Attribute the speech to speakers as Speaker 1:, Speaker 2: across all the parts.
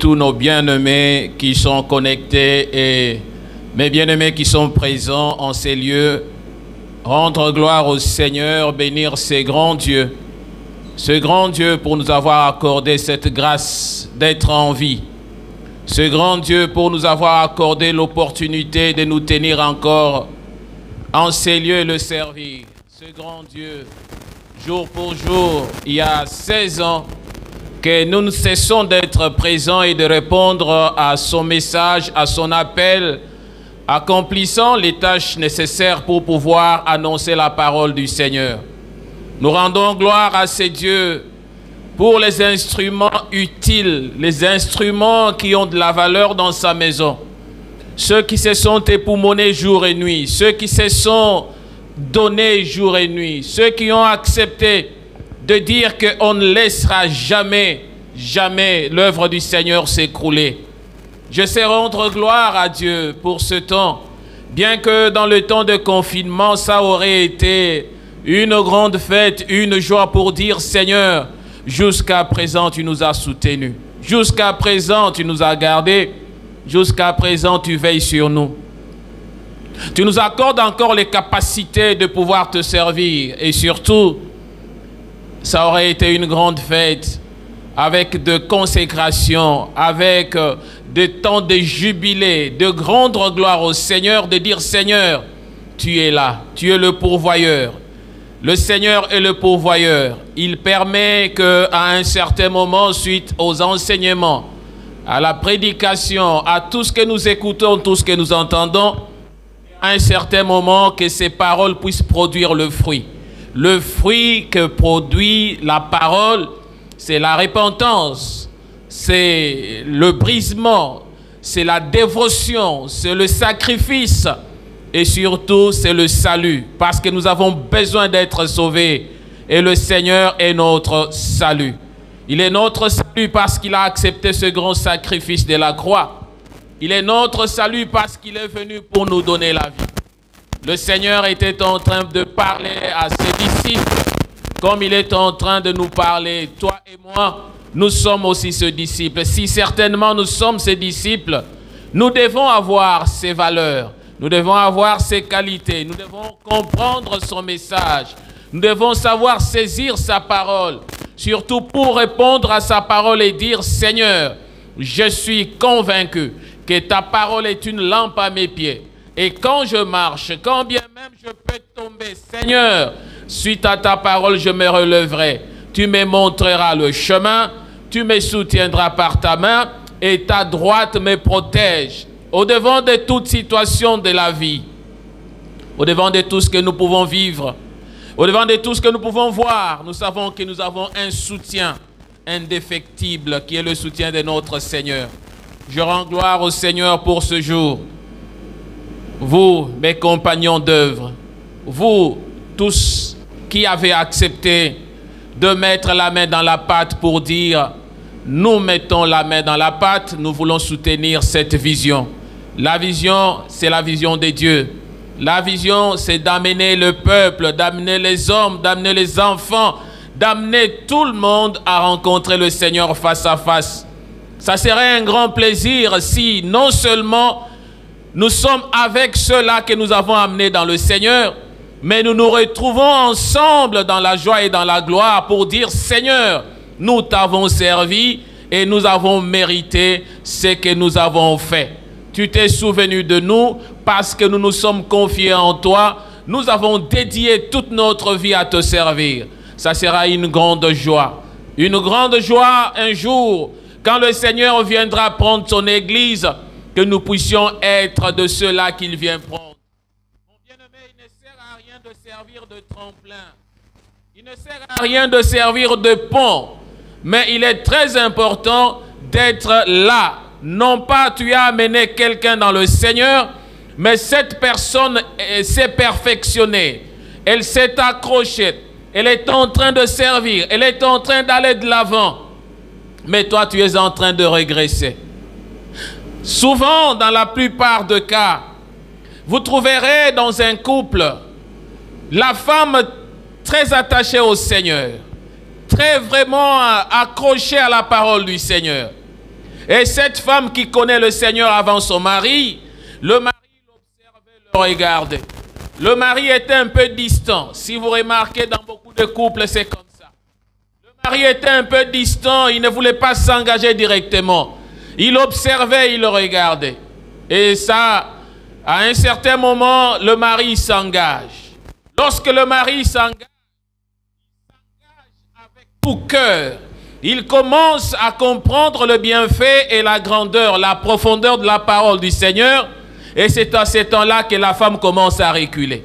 Speaker 1: tous nos bien-aimés qui sont connectés et mes bien-aimés qui sont présents en ces lieux. Rendre gloire au Seigneur, bénir ce grand Dieu pour nous avoir accordé cette grâce d'être en vie. Ce grand Dieu pour nous avoir accordé l'opportunité de nous tenir encore en ces lieux et le servir. Ce grand Dieu, jour pour jour, il y a 16 ans, que nous ne cessons d'être présents et de répondre à son message, à son appel, accomplissant les tâches nécessaires pour pouvoir annoncer la parole du Seigneur. Nous rendons gloire à ces dieux pour les instruments utiles, les instruments qui ont de la valeur dans sa maison. Ceux qui se sont époumonés jour et nuit, ceux qui se sont donnés jour et nuit, ceux qui ont accepté de dire qu'on ne laissera jamais, jamais l'œuvre du Seigneur s'écrouler. Je sais rendre gloire à Dieu pour ce temps, bien que dans le temps de confinement, ça aurait été une grande fête, une joie pour dire, Seigneur, jusqu'à présent, tu nous as soutenus. Jusqu'à présent, tu nous as gardés. Jusqu'à présent, tu veilles sur nous. Tu nous accordes encore les capacités de pouvoir te servir. Et surtout, ça aurait été une grande fête avec de consécration, avec de temps de jubilé, de grande gloire au Seigneur, de dire, Seigneur, tu es là, tu es le pourvoyeur. Le Seigneur est le pourvoyeur. Il permet qu'à un certain moment, suite aux enseignements, à la prédication, à tout ce que nous écoutons, tout ce que nous entendons, à un certain moment, que ces paroles puissent produire le fruit. Le fruit que produit la parole, c'est la repentance, c'est le brisement, c'est la dévotion, c'est le sacrifice et surtout c'est le salut, parce que nous avons besoin d'être sauvés et le Seigneur est notre salut. Il est notre salut parce qu'il a accepté ce grand sacrifice de la croix. Il est notre salut parce qu'il est venu pour nous donner la vie. Le Seigneur était en train de parler à ses disciples comme il est en train de nous parler. Toi et moi, nous sommes aussi ses disciples. Si certainement nous sommes ses disciples, nous devons avoir ses valeurs. Nous devons avoir ses qualités. Nous devons comprendre son message. Nous devons savoir saisir sa parole. Surtout pour répondre à sa parole et dire, Seigneur, je suis convaincu que ta parole est une lampe à mes pieds. Et quand je marche, quand bien même je peux tomber, Seigneur, suite à ta parole, je me relèverai. Tu me montreras le chemin, tu me soutiendras par ta main et ta droite me protège. Au-devant de toute situation de la vie, au-devant de tout ce que nous pouvons vivre, au-devant de tout ce que nous pouvons voir, nous savons que nous avons un soutien indéfectible qui est le soutien de notre Seigneur. Je rends gloire au Seigneur pour ce jour. Vous, mes compagnons d'œuvre, vous tous qui avez accepté de mettre la main dans la pâte pour dire « Nous mettons la main dans la pâte, nous voulons soutenir cette vision ». La vision, c'est la vision de Dieu. La vision, c'est d'amener le peuple, d'amener les hommes, d'amener les enfants, d'amener tout le monde à rencontrer le Seigneur face à face. Ça serait un grand plaisir si non seulement nous sommes avec ceux-là que nous avons amenés dans le Seigneur, mais nous nous retrouvons ensemble dans la joie et dans la gloire pour dire, Seigneur, nous t'avons servi et nous avons mérité ce que nous avons fait. Tu t'es souvenu de nous parce que nous nous sommes confiés en toi. Nous avons dédié toute notre vie à te servir. Ça sera une grande joie. Une grande joie un jour, quand le Seigneur viendra prendre son Église, que nous puissions être de ceux-là qu'il vient prendre. Mon bien-aimé, il ne sert à rien de servir de tremplin. Il ne sert à rien de servir de pont. Mais il est très important d'être là. Non pas tu as amené quelqu'un dans le Seigneur, mais cette personne s'est perfectionnée. Elle s'est accrochée. Elle est en train de servir. Elle est en train d'aller de l'avant. Mais toi, tu es en train de régresser. Souvent, dans la plupart des cas, vous trouverez dans un couple la femme très attachée au Seigneur, très vraiment accrochée à la parole du Seigneur. Et cette femme qui connaît le Seigneur avant son mari, le mari l'observait, le regardait. Le mari était un peu distant. Si vous remarquez, dans beaucoup de couples, c'est comme ça. Le mari était un peu distant, il ne voulait pas s'engager directement. Il observait, il le regardait. Et ça, à un certain moment, le mari s'engage. Lorsque le mari s'engage avec tout cœur. Il commence à comprendre le bienfait et la grandeur, la profondeur de la parole du Seigneur. Et c'est à ce temps-là que la femme commence à reculer.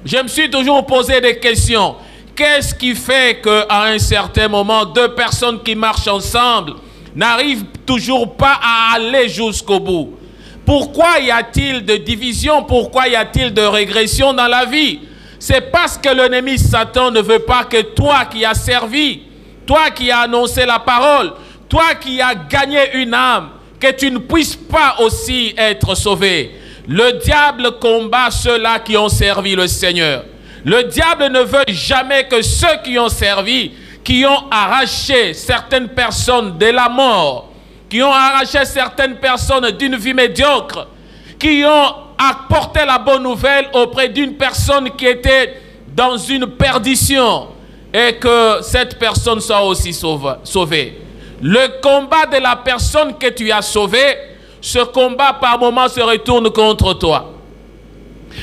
Speaker 1: Je me suis toujours posé des questions. Qu'est-ce qui fait qu'à un certain moment, deux personnes qui marchent ensemble n'arrivent toujours pas à aller jusqu'au bout? Pourquoi y a-t-il de division? Pourquoi y a-t-il de régression dans la vie? C'est parce que l'ennemi Satan ne veut pas que toi qui as servi, toi qui as annoncé la parole, toi qui as gagné une âme, que tu ne puisses pas aussi être sauvé. Le diable combat ceux-là qui ont servi le Seigneur. Le diable ne veut jamais que ceux qui ont servi, qui ont arraché certaines personnes de la mort, qui ont arraché certaines personnes d'une vie médiocre, qui ont apporté la bonne nouvelle auprès d'une personne qui était dans une perdition, et que cette personne soit aussi sauvée. Le combat de la personne que tu as sauvée, ce combat par moments se retourne contre toi.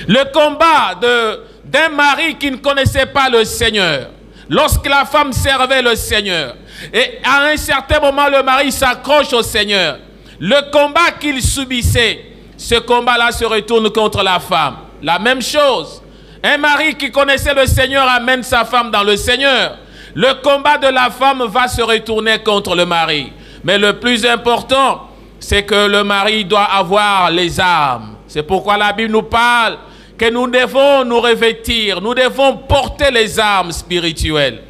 Speaker 1: Le combat d'un mari qui ne connaissait pas le Seigneur, lorsque la femme servait le Seigneur, et à un certain moment le mari s'accroche au Seigneur, le combat qu'il subissait, ce combat-là se retourne contre la femme. La même chose. Un mari qui connaissait le Seigneur amène sa femme dans le Seigneur. Le combat de la femme va se retourner contre le mari. Mais le plus important, c'est que le mari doit avoir les armes. C'est pourquoi la Bible nous parle que nous devons nous revêtir, nous devons porter les armes spirituelles.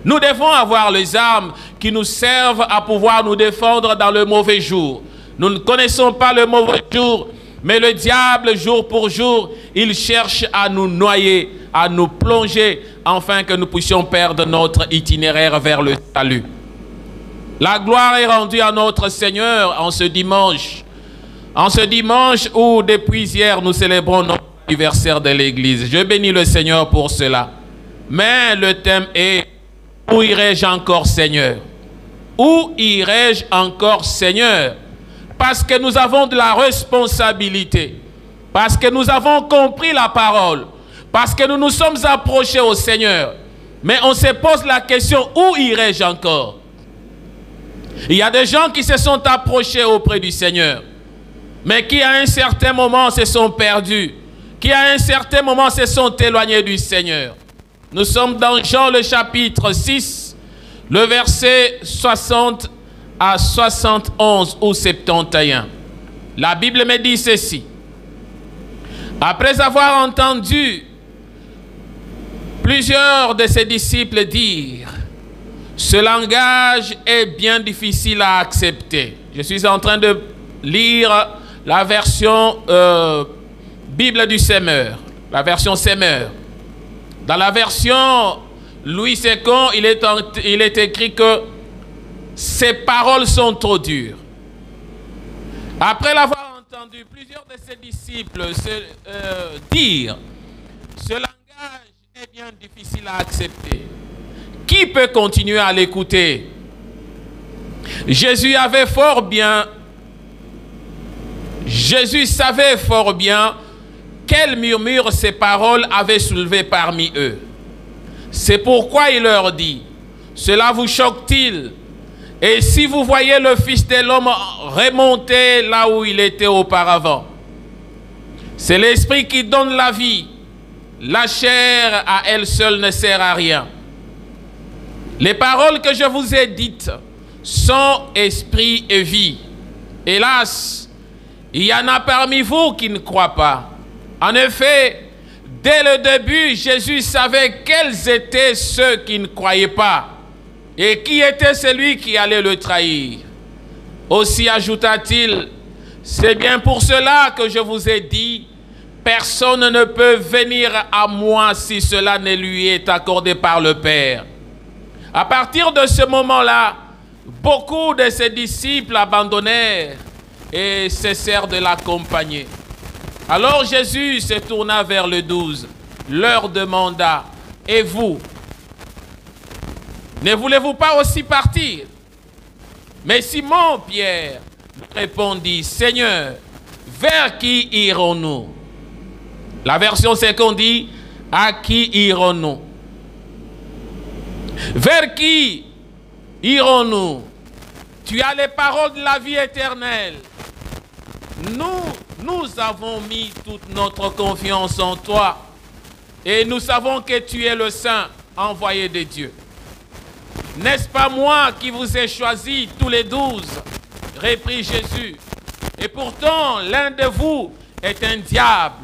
Speaker 1: Nous devons avoir les armes qui nous servent à pouvoir nous défendre dans le mauvais jour. Nous ne connaissons pas le mauvais jour, mais le diable, jour pour jour, il cherche à nous noyer, à nous plonger, afin que nous puissions perdre notre itinéraire vers le salut. La gloire est rendue à notre Seigneur en ce dimanche. En ce dimanche où, depuis hier, nous célébrons notre anniversaire de l'Église. Je bénis le Seigneur pour cela. Mais le thème est: où irai-je encore, Seigneur? Où irai-je encore, Seigneur? Parce que nous avons de la responsabilité, parce que nous avons compris la parole, parce que nous nous sommes approchés au Seigneur. Mais on se pose la question: où irai-je encore? Il y a des gens qui se sont approchés auprès du Seigneur, mais qui à un certain moment se sont perdus, qui à un certain moment se sont éloignés du Seigneur. Nous sommes dans Jean le chapitre 6, le verset 60 à 71 ou 71. La Bible me dit ceci: après avoir entendu plusieurs de ses disciples dire, ce langage est bien difficile à accepter. Je suis en train de lire la version Bible du Semeur, la version Semeur. Dans la version Louis II, il est écrit que ces paroles sont trop dures. Après l'avoir entendu plusieurs de ses disciples dire, ce langage est bien difficile à accepter, qui peut continuer à l'écouter? Jésus savait fort bien quel murmure ces paroles avaient soulevé parmi eux. C'est pourquoi il leur dit, cela vous choque-t-il? Et si vous voyez le Fils de l'homme remonter là où il était auparavant? C'est l'esprit qui donne la vie. La chair à elle seule ne sert à rien. Les paroles que je vous ai dites sont esprit et vie. Hélas, il y en a parmi vous qui ne croient pas. En effet, dès le début, Jésus savait quels étaient ceux qui ne croyaient pas et qui était celui qui allait le trahir. Aussi ajouta-t-il, c'est bien pour cela que je vous ai dit, personne ne peut venir à moi si cela ne lui est accordé par le Père. À partir de ce moment-là, beaucoup de ses disciples abandonnèrent et cessèrent de l'accompagner. Alors Jésus se tourna vers les 12, leur demanda, « Et vous, ne voulez-vous pas aussi partir ?» Mais Simon-Pierre répondit, « Seigneur, vers qui irons-nous » La version seconde dit, « À qui irons-nous » Vers qui irons-nous? Tu as les paroles de la vie éternelle. Nous avons mis toute notre confiance en toi et nous savons que tu es le Saint envoyé de Dieu. N'est-ce pas moi qui vous ai choisi tous les 12? Reprit Jésus. Et pourtant, l'un de vous est un diable.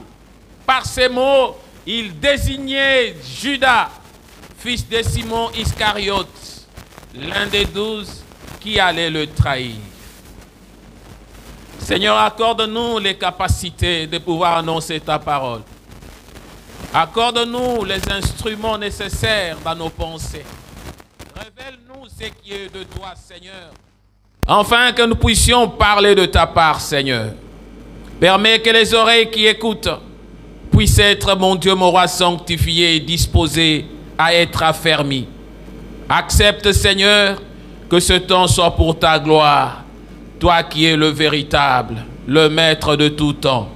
Speaker 1: Par ces mots, il désignait Judas, fils de Simon Iscariote, l'un des 12 qui allait le trahir. Seigneur, accorde-nous les capacités de pouvoir annoncer ta parole. Accorde-nous les instruments nécessaires dans nos pensées. Révèle-nous ce qui est de toi, Seigneur, afin que nous puissions parler de ta part, Seigneur. Permets que les oreilles qui écoutent puissent être, mon Dieu, mon roi, sanctifiées et disposées à être affermies. Accepte, Seigneur, que ce temps soit pour ta gloire. Toi qui es le véritable, le maître de tout temps.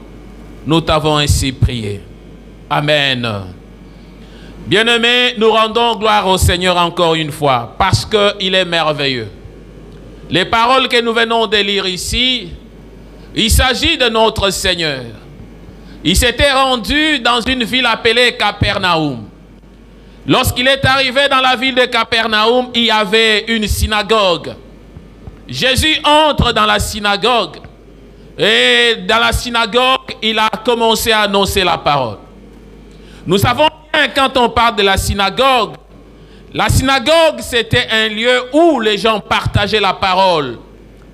Speaker 1: Nous t'avons ainsi prié. Amen. Bien-aimés, nous rendons gloire au Seigneur encore une fois, parce qu'il est merveilleux. Les paroles que nous venons de lire ici, il s'agit de notre Seigneur. Il s'était rendu dans une ville appelée Capernaum. Lorsqu'il est arrivé dans la ville de Capernaum, il y avait une synagogue. Jésus entre dans la synagogue et dans la synagogue, il a commencé à annoncer la parole. Nous savons bien quand on parle de la synagogue c'était un lieu où les gens partageaient la parole.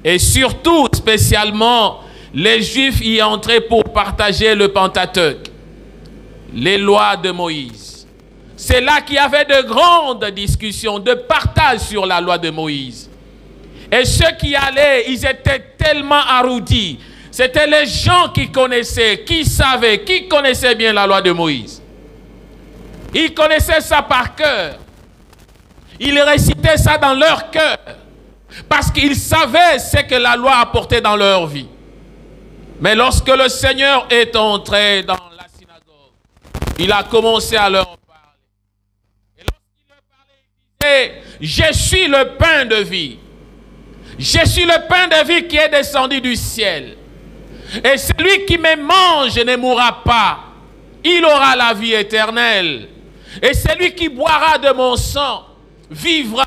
Speaker 1: Et surtout, spécialement, les Juifs y entraient pour partager le Pentateuque, les lois de Moïse. C'est là qu'il y avait de grandes discussions, de partage sur la loi de Moïse. Et ceux qui allaient, ils étaient tellement érudits. C'était les gens qui connaissaient, qui savaient, qui connaissaient bien la loi de Moïse. Ils connaissaient ça par cœur. Ils récitaient ça dans leur cœur. Parce qu'ils savaient ce que la loi apportait dans leur vie. Mais lorsque le Seigneur est entré dans la synagogue, il a commencé à leur parler. Et lorsqu'il leur parlait, il disait, « Je suis le pain de vie. Je suis le pain de vie qui est descendu du ciel. Et celui qui me mange ne mourra pas. Il aura la vie éternelle. Et celui qui boira de mon sang vivra. »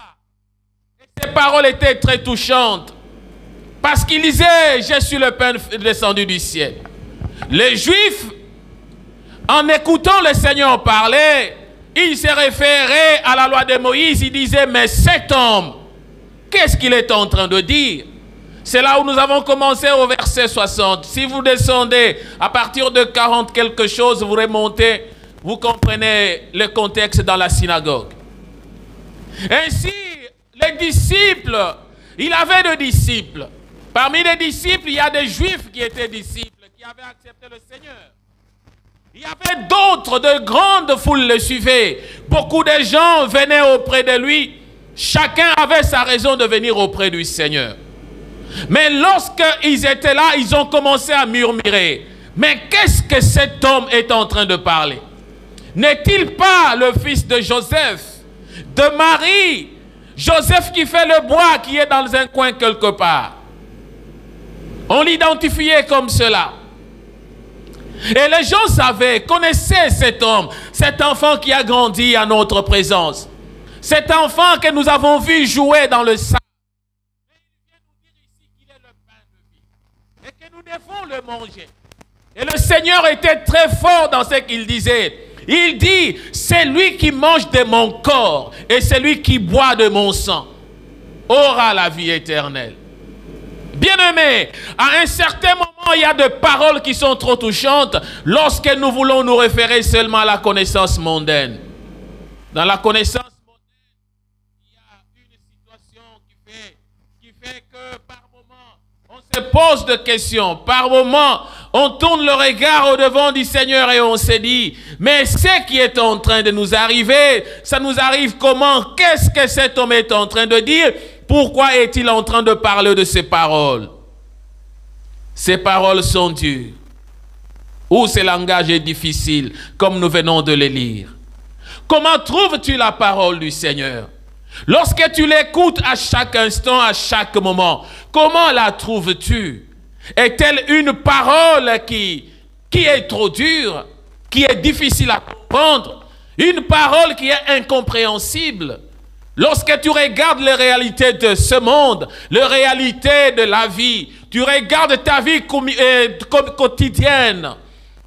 Speaker 1: Et ces paroles étaient très touchantes. Parce qu'il disait, je suis le pain descendu du ciel. Les Juifs, en écoutant le Seigneur parler, ils se référaient à la loi de Moïse. Ils disaient, mais cet homme, qu'est-ce qu'il est en train de dire? C'est là où nous avons commencé au verset 60. Si vous descendez à partir de 40 quelque chose, vous remontez, vous comprenez le contexte dans la synagogue. Ainsi, les disciples, il avait des disciples. Parmi les disciples, il y a des Juifs qui étaient disciples, qui avaient accepté le Seigneur. Il y avait d'autres, de grandes foules le suivaient. Beaucoup de gens venaient auprès de lui. Chacun avait sa raison de venir auprès du Seigneur. Mais lorsqu'ils étaient là, ils ont commencé à murmurer. Mais qu'est-ce que cet homme est en train de parler? N'est-il pas le fils de Joseph, de Marie? Joseph qui fait le bois, qui est dans un coin quelque part. On l'identifiait comme cela. Et les gens savaient, connaissaient cet homme, cet enfant qui a grandi à notre présence. Cet enfant que nous avons vu jouer dans le sable. Mais il vient nous dire ici qu'il est le pain de vie. Et que nous devons le manger. Et le Seigneur était très fort dans ce qu'il disait. Il dit, c'est lui qui mange de mon corps et c'est lui qui boit de mon sang aura la vie éternelle. Bien-aimés, à un certain moment, il y a des paroles qui sont trop touchantes lorsque nous voulons nous référer seulement à la connaissance mondaine. Dans la connaissance mondaine, il y a une situation qui fait se pose des questions. Par moments, on tourne le regard au devant du Seigneur et on se dit, mais ce qui est en train de nous arriver, ça nous arrive comment? Qu'est-ce que cet homme est en train de dire? Pourquoi est-il en train de parler de ces paroles? Ces paroles sont dures. Ou ce langage est difficile, comme nous venons de les lire. Comment trouves-tu la parole du Seigneur? Lorsque tu l'écoutes à chaque instant, à chaque moment, comment la trouves-tu? Est-elle une parole qui est trop dure, qui est difficile à comprendre? Une parole qui est incompréhensible? Lorsque tu regardes les réalités de ce monde, les réalités de la vie, tu regardes ta vie quotidienne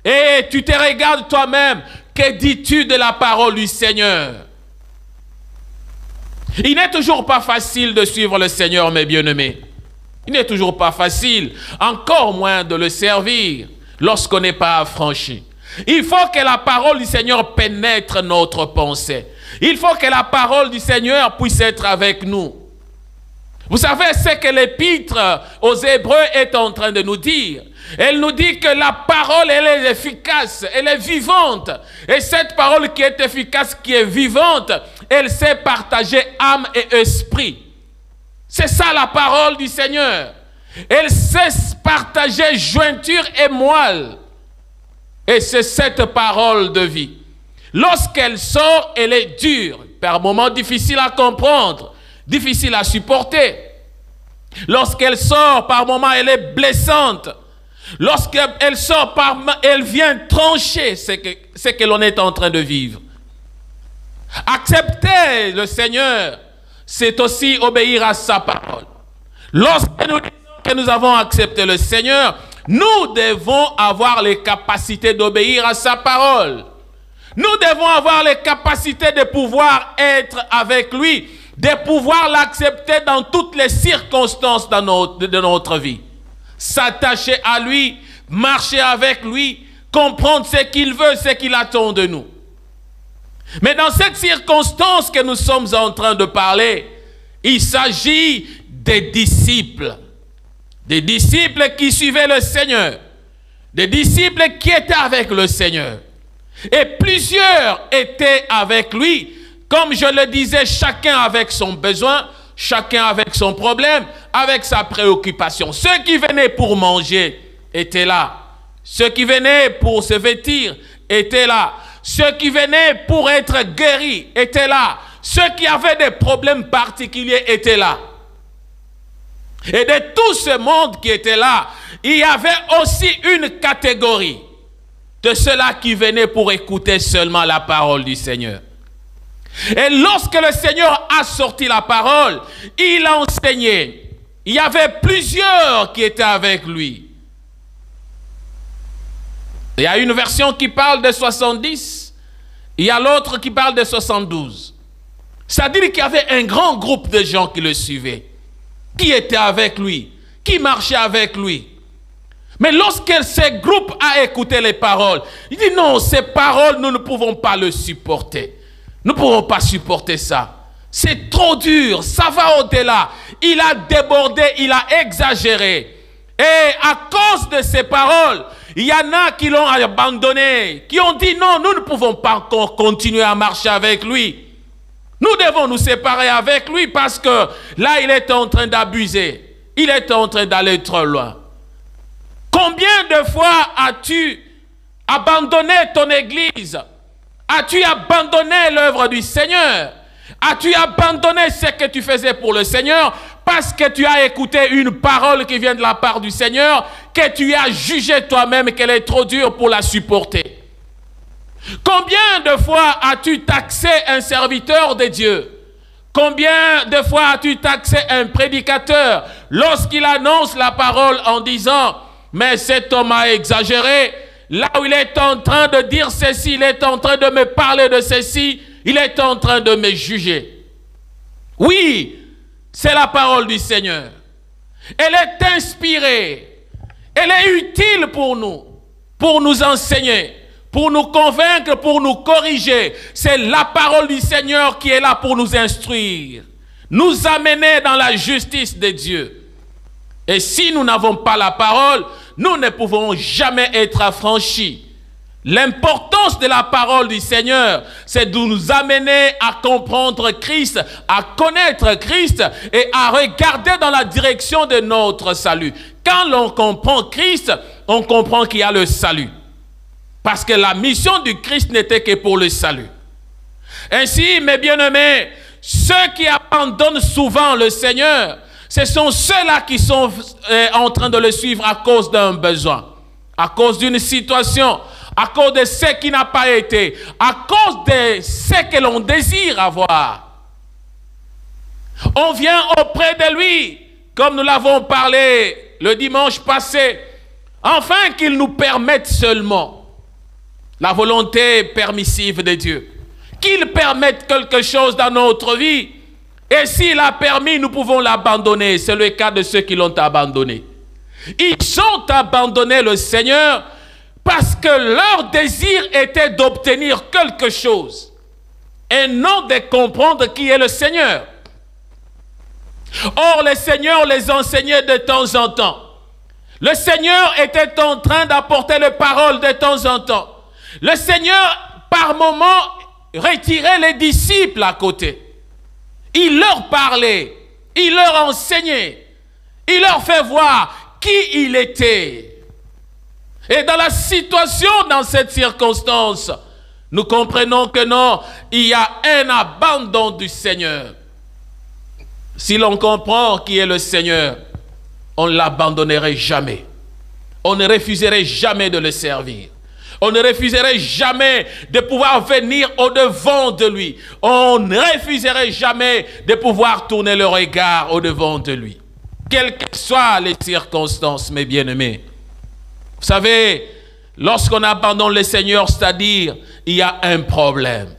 Speaker 1: et tu te regardes toi-même, que dis-tu de la parole du Seigneur? Il n'est toujours pas facile de suivre le Seigneur, mes bien-aimés. Il n'est toujours pas facile, encore moins de le servir lorsqu'on n'est pas affranchi. Il faut que la parole du Seigneur pénètre notre pensée. Il faut que la parole du Seigneur puisse être avec nous. Vous savez ce que l'épître aux Hébreux est en train de nous dire. Elle nous dit que la parole, elle est efficace, elle est vivante. Et cette parole qui est efficace, qui est vivante, elle sait partager âme et esprit. C'est ça la parole du Seigneur. Elle sait partager jointure et moelle. Et c'est cette parole de vie. Lorsqu'elle sort, elle est dure, par moments difficile à comprendre, difficile à supporter. Lorsqu'elle sort, par moments, elle est blessante. Lorsqu'elle sort, elle vient trancher ce que l'on est en train de vivre. Accepter le Seigneur, c'est aussi obéir à sa parole. Lorsque nous disons que nous avons accepté le Seigneur, nous devons avoir les capacités d'obéir à sa parole. Nous devons avoir les capacités de pouvoir être avec lui, de pouvoir l'accepter dans toutes les circonstances de notre vie. S'attacher à lui, marcher avec lui, comprendre ce qu'il veut, ce qu'il attend de nous. Mais dans cette circonstance que nous sommes en train de parler, il s'agit des disciples qui suivaient le Seigneur, des disciples qui étaient avec le Seigneur. Et plusieurs étaient avec lui, comme je le disais, chacun avec son besoin, chacun avec son problème, avec sa préoccupation. Ceux qui venaient pour manger étaient là. Ceux qui venaient pour se vêtir étaient là. Ceux qui venaient pour être guéris étaient là. Ceux qui avaient des problèmes particuliers étaient là. Et de tout ce monde qui était là, il y avait aussi une catégorie de ceux-là qui venaient pour écouter seulement la parole du Seigneur. Et lorsque le Seigneur a sorti la parole, il a enseigné. Il y avait plusieurs qui étaient avec lui. Il y a une version qui parle de 70, il y a l'autre qui parle de 72. C'est-à-dire qu'il y avait un grand groupe de gens qui le suivaient, qui étaient avec lui, qui marchaient avec lui. Mais lorsque ce groupe a écouté les paroles, il dit non, ces paroles, nous ne pouvons pas le supporter. Nous ne pouvons pas supporter ça. C'est trop dur, ça va au-delà. Il a débordé, il a exagéré. Et à cause de ces paroles, il y en a qui l'ont abandonné, qui ont dit non, nous ne pouvons pas encore continuer à marcher avec lui. Nous devons nous séparer avec lui parce que là, il est en train d'abuser. Il est en train d'aller trop loin. Combien de fois as-tu abandonné ton église? As-tu abandonné l'œuvre du Seigneur? As-tu abandonné ce que tu faisais pour le Seigneur parce que tu as écouté une parole qui vient de la part du Seigneur, que tu as jugé toi-même qu'elle est trop dure pour la supporter? Combien de fois as-tu taxé un serviteur de Dieu? Combien de fois as-tu taxé un prédicateur lorsqu'il annonce la parole en disant « Mais cet homme a exagéré, là où il est en train de dire ceci, il est en train de me parler de ceci, il est en train de me juger. » Oui, c'est la parole du Seigneur. Elle est inspirée. Elle est utile pour nous enseigner, pour nous convaincre, pour nous corriger. C'est la parole du Seigneur qui est là pour nous instruire, nous amener dans la justice de Dieu. Et si nous n'avons pas la parole, nous ne pouvons jamais être affranchis. L'importance de la parole du Seigneur, c'est de nous amener à comprendre Christ, à connaître Christ et à regarder dans la direction de notre salut. Quand l'on comprend Christ, on comprend qu'il y a le salut. Parce que la mission du Christ n'était que pour le salut. Ainsi, mes bien-aimés, ceux qui abandonnent souvent le Seigneur, ce sont ceux-là qui sont en train de le suivre à cause d'un besoin, à cause d'une situation, à cause de ce qui n'a pas été, à cause de ce que l'on désire avoir. On vient auprès de lui, comme nous l'avons parlé le dimanche passé, afin qu'il nous permette seulement la volonté permissive de Dieu, qu'il permette quelque chose dans notre vie, et s'il a permis, nous pouvons l'abandonner. C'est le cas de ceux qui l'ont abandonné. Ils ont abandonné le Seigneur parce que leur désir était d'obtenir quelque chose et non de comprendre qui est le Seigneur. Or, le Seigneur les enseignait de temps en temps. Le Seigneur était en train d'apporter les paroles de temps en temps. Le Seigneur, par moments, retirait les disciples à côté. Il leur parlait, il leur enseignait, il leur fait voir qui il était. Et dans la situation, dans cette circonstance, nous comprenons que non, il y a un abandon du Seigneur. Si l'on comprend qui est le Seigneur, on ne l'abandonnerait jamais. On ne refuserait jamais de le servir. On ne refuserait jamais de pouvoir venir au-devant de lui. On ne refuserait jamais de pouvoir tourner le regard au-devant de lui. Quelles que soient les circonstances, mes bien-aimés. Vous savez, lorsqu'on abandonne le Seigneur, c'est-à-dire, il y a un problème.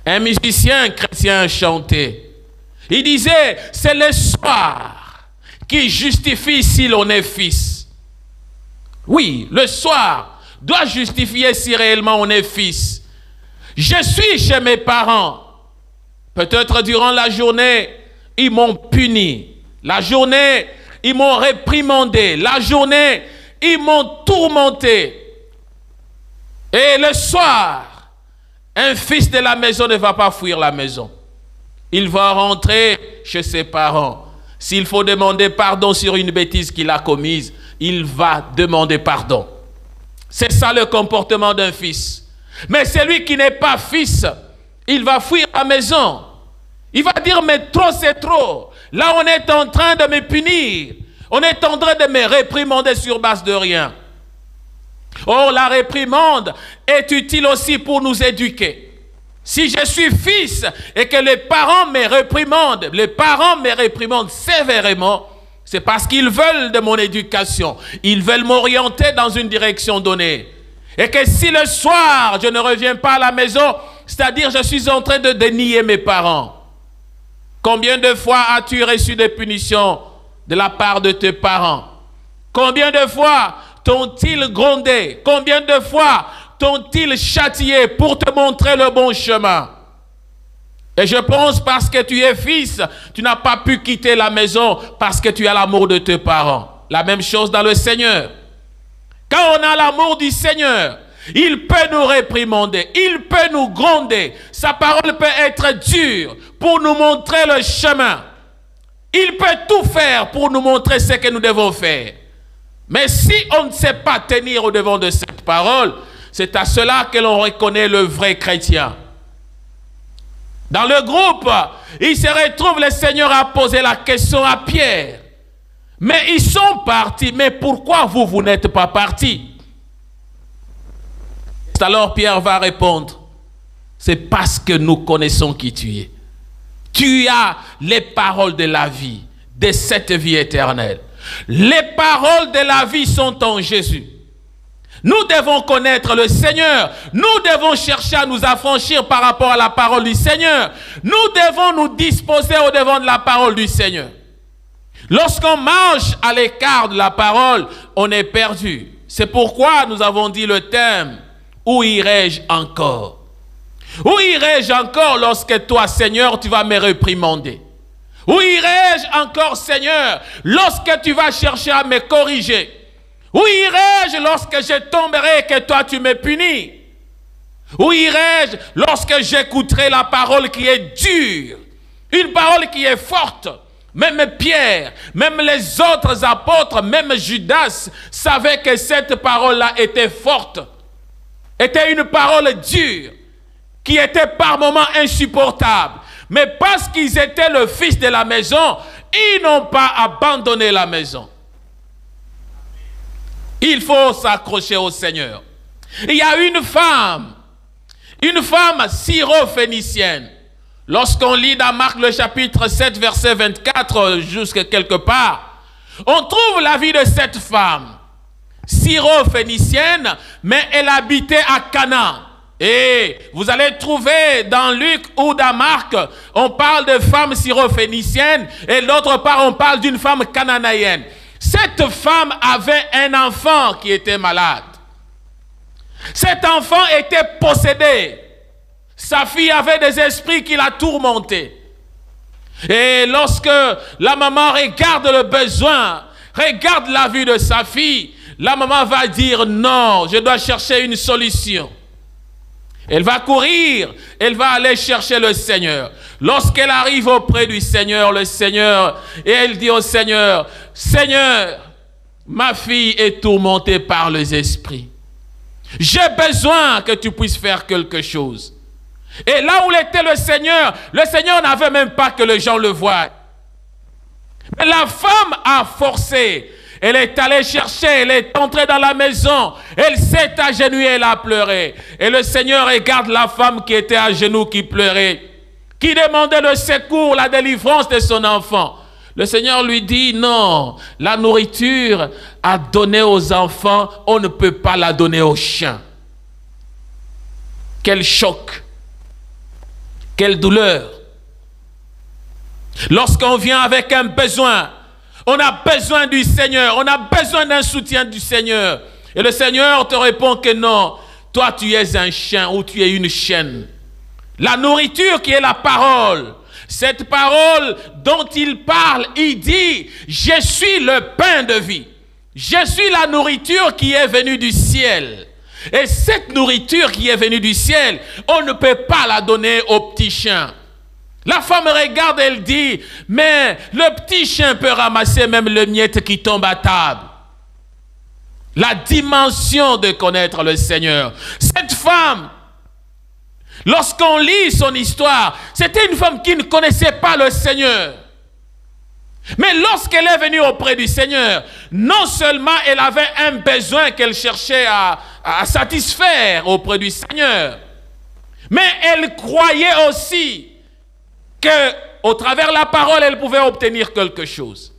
Speaker 1: Un musicien chrétien chantait. Il disait, c'est l'espoir qui justifie si l'on est fils. Oui, le soir doit justifier si réellement on est fils. Je suis chez mes parents. Peut-être durant la journée, ils m'ont puni. La journée, ils m'ont réprimandé. La journée, ils m'ont tourmenté. Et le soir, un fils de la maison ne va pas fuir la maison. Il va rentrer chez ses parents. S'il faut demander pardon sur une bêtise qu'il a commise, il va demander pardon. C'est ça le comportement d'un fils. Mais celui qui n'est pas fils, il va fuir la maison. Il va dire, mais trop c'est trop. Là, on est en train de me punir. On est en train de me réprimander sur base de rien. Or, la réprimande est utile aussi pour nous éduquer. Si je suis fils et que les parents me réprimandent sévèrement, c'est parce qu'ils veulent de mon éducation. Ils veulent m'orienter dans une direction donnée. Et que si le soir, je ne reviens pas à la maison, c'est-à-dire je suis en train de dénier mes parents. Combien de fois as-tu reçu des punitions de la part de tes parents? Combien de fois t'ont-ils grondé? Combien de fois t'ont-ils châtié pour te montrer le bon chemin? Et je pense parce que tu es fils, tu n'as pas pu quitter la maison parce que tu as l'amour de tes parents. La même chose dans le Seigneur. Quand on a l'amour du Seigneur, il peut nous réprimander, il peut nous gronder. Sa parole peut être dure pour nous montrer le chemin. Il peut tout faire pour nous montrer ce que nous devons faire. Mais si on ne sait pas tenir au devant de cette parole, c'est à cela que l'on reconnaît le vrai chrétien. Dans le groupe, il se retrouve, le Seigneur a posé la question à Pierre. Mais ils sont partis. Mais pourquoi vous n'êtes pas partis? Alors Pierre va répondre, c'est parce que nous connaissons qui tu es. Tu as les paroles de la vie, de cette vie éternelle. Les paroles de la vie sont en Jésus. Nous devons connaître le Seigneur. Nous devons chercher à nous affranchir par rapport à la parole du Seigneur. Nous devons nous disposer au devant de la parole du Seigneur. Lorsqu'on marche à l'écart de la parole, on est perdu. C'est pourquoi nous avons dit le thème, où irai-je encore? Où irai-je encore lorsque toi, Seigneur, tu vas me réprimander? Où irai-je encore, Seigneur, lorsque tu vas chercher à me corriger? Où irai-je lorsque je tomberai et que toi tu me punis? Où irai-je lorsque j'écouterai la parole qui est dure, une parole qui est forte? Même Pierre, même les autres apôtres, même Judas savaient que cette parole-là était forte, était une parole dure, qui était par moments insupportable. Mais parce qu'ils étaient le fils de la maison, ils n'ont pas abandonné la maison. Il faut s'accrocher au Seigneur. Il y a une femme syro-phénicienne. Lorsqu'on lit dans Marc le chapitre 7, verset 24, jusqu'à quelque part, on trouve la vie de cette femme, syro-phénicienne, mais elle habitait à Cana. Et vous allez trouver dans Luc ou dans Marc, on parle de femme syro-phénicienne, et l'autre part, on parle d'une femme cananéenne. Cette femme avait un enfant qui était malade. Cet enfant était possédé. Sa fille avait des esprits qui la tourmentaient. Et lorsque la maman regarde le besoin, regarde la vie de sa fille, la maman va dire non, je dois chercher une solution. Elle va courir, elle va aller chercher le Seigneur. Lorsqu'elle arrive auprès du Seigneur, le Seigneur, et elle dit au Seigneur, Seigneur, ma fille est tourmentée par les esprits. J'ai besoin que tu puisses faire quelque chose. Et là où était le Seigneur n'avait même pas que les gens le voient. Mais la femme a forcé. Elle est allée chercher, elle est entrée dans la maison, elle s'est agenouillée, elle a pleuré. Et le Seigneur regarde la femme qui était à genoux, qui pleurait, qui demandait le secours, la délivrance de son enfant. Le Seigneur lui dit, non, la nourriture à donner aux enfants, on ne peut pas la donner aux chiens. Quel choc, quelle douleur. Lorsqu'on vient avec un besoin, on a besoin du Seigneur, on a besoin d'un soutien du Seigneur. Et le Seigneur te répond que non, toi tu es un chien ou tu es une chienne. La nourriture qui est la parole, cette parole dont il parle, il dit, je suis le pain de vie. Je suis la nourriture qui est venue du ciel. Et cette nourriture qui est venue du ciel, on ne peut pas la donner aux petits chiens. La femme regarde, elle dit, mais le petit chien peut ramasser même le miette qui tombe à table. La dimension de connaître le Seigneur. Cette femme, lorsqu'on lit son histoire, c'était une femme qui ne connaissait pas le Seigneur. Mais lorsqu'elle est venue auprès du Seigneur, non seulement elle avait un besoin qu'elle cherchait à satisfaire auprès du Seigneur, mais elle croyait aussi qu'au travers de la parole, elle pouvait obtenir quelque chose.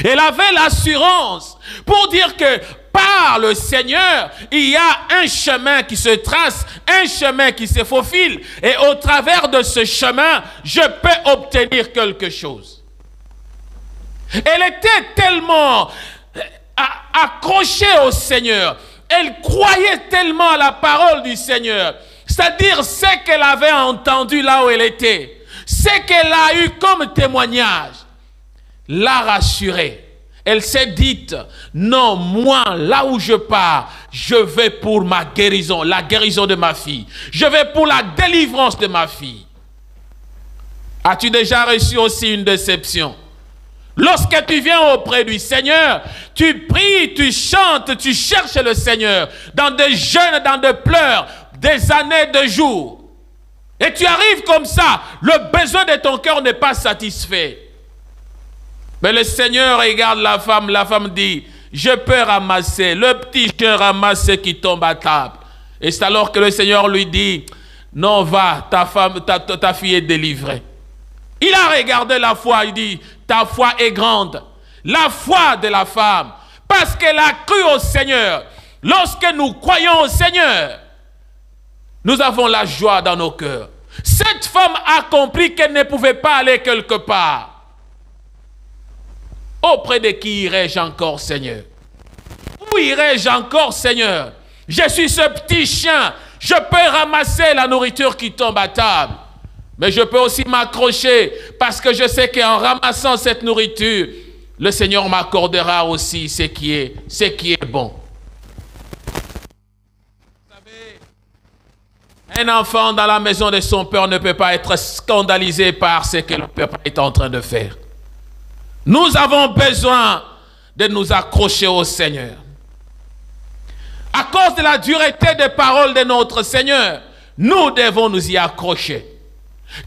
Speaker 1: Elle avait l'assurance pour dire que par le Seigneur, il y a un chemin qui se trace, un chemin qui se faufile, et au travers de ce chemin, je peux obtenir quelque chose. Elle était tellement accrochée au Seigneur, elle croyait tellement à la parole du Seigneur, c'est-à-dire ce qu'elle avait entendu là où elle était, ce qu'elle a eu comme témoignage, l'a rassurée. Elle s'est dite, non, moi, là où je pars, je vais pour ma guérison, la guérison de ma fille. Je vais pour la délivrance de ma fille. As-tu déjà reçu aussi une déception? Lorsque tu viens auprès du Seigneur, tu pries, tu chantes, tu cherches le Seigneur, dans des jeûnes, dans des pleurs, des années, des jours. Et tu arrives comme ça, le besoin de ton cœur n'est pas satisfait. Mais le Seigneur regarde la femme dit, je peux ramasser, le petit chien ramasse ce qui tombe à table. Et c'est alors que le Seigneur lui dit, non, va, ta fille est délivrée. Il a regardé la foi, il dit, ta foi est grande. La foi de la femme, parce qu'elle a cru au Seigneur. Lorsque nous croyons au Seigneur, nous avons la joie dans nos cœurs. Cette femme a compris qu'elle ne pouvait pas aller quelque part. Auprès de qui irai-je encore, Seigneur? Où irai-je encore, Seigneur? Je suis ce petit chien. Je peux ramasser la nourriture qui tombe à table. Mais je peux aussi m'accrocher parce que je sais qu'en ramassant cette nourriture, le Seigneur m'accordera aussi ce qui est bon. Vous savez, un enfant dans la maison de son père ne peut pas être scandalisé par ce que le papa est en train de faire. Nous avons besoin de nous accrocher au Seigneur. À cause de la dureté des paroles de notre Seigneur, nous devons nous y accrocher.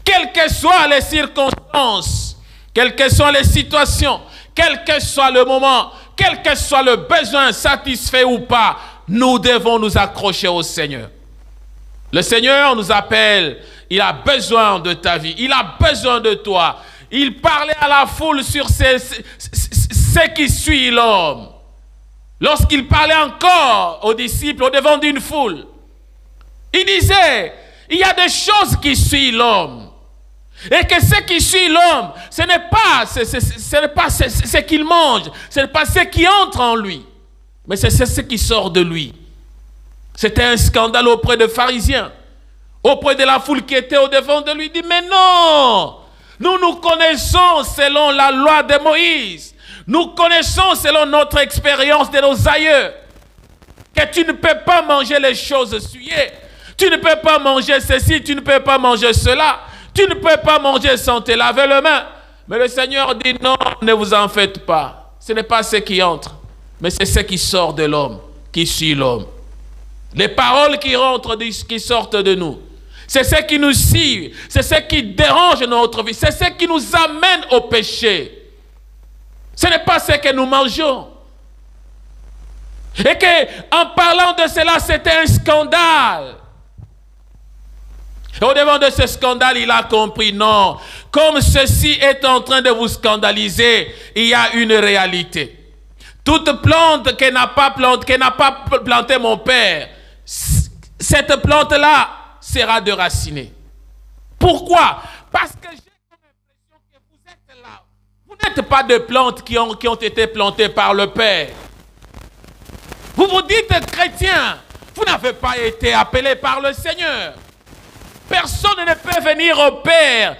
Speaker 1: Quelles que soient les circonstances, quelles que soient les situations, quel que soit le moment, quel que soit le besoin, satisfait ou pas, nous devons nous accrocher au Seigneur. Le Seigneur nous appelle, il a besoin de ta vie, il a besoin de toi. Il parlait à la foule sur ce qui suit l'homme. Lorsqu'il parlait encore aux disciples au devant d'une foule, il disait, il y a des choses qui suivent l'homme. Et que ce qui suit l'homme, ce n'est pas ce qu'il mange, ce n'est pas ce qui entre en lui, mais c'est ce qui sort de lui. C'était un scandale auprès des pharisiens, auprès de la foule qui était au devant de lui. Il dit, mais non, nous connaissons selon la loi de Moïse. Nous connaissons selon notre expérience de nos aïeux que tu ne peux pas manger les choses souillées. Tu ne peux pas manger ceci, tu ne peux pas manger cela. Tu ne peux pas manger sans te laver les mains. Mais le Seigneur dit non, ne vous en faites pas. Ce n'est pas ce qui entre, mais c'est ce qui sort de l'homme, qui suit l'homme. Les paroles qui rentrent, qui sortent de nous, c'est ce qui nous suit, c'est ce qui dérange notre vie, c'est ce qui nous amène au péché. Ce n'est pas ce que nous mangeons. Et qu'en parlant de cela, c'était un scandale. Et au devant de ce scandale, il a compris, non, comme ceci est en train de vous scandaliser, il y a une réalité. Toute plante que n'a pas planté mon père, cette plante-là sera déracinée. Pourquoi? Parce que j'ai l'impression que vous êtes là. Vous n'êtes pas de plantes qui ont été plantées par le Père. Vous vous dites chrétien, vous n'avez pas été appelé par le Seigneur. Personne ne peut venir au Père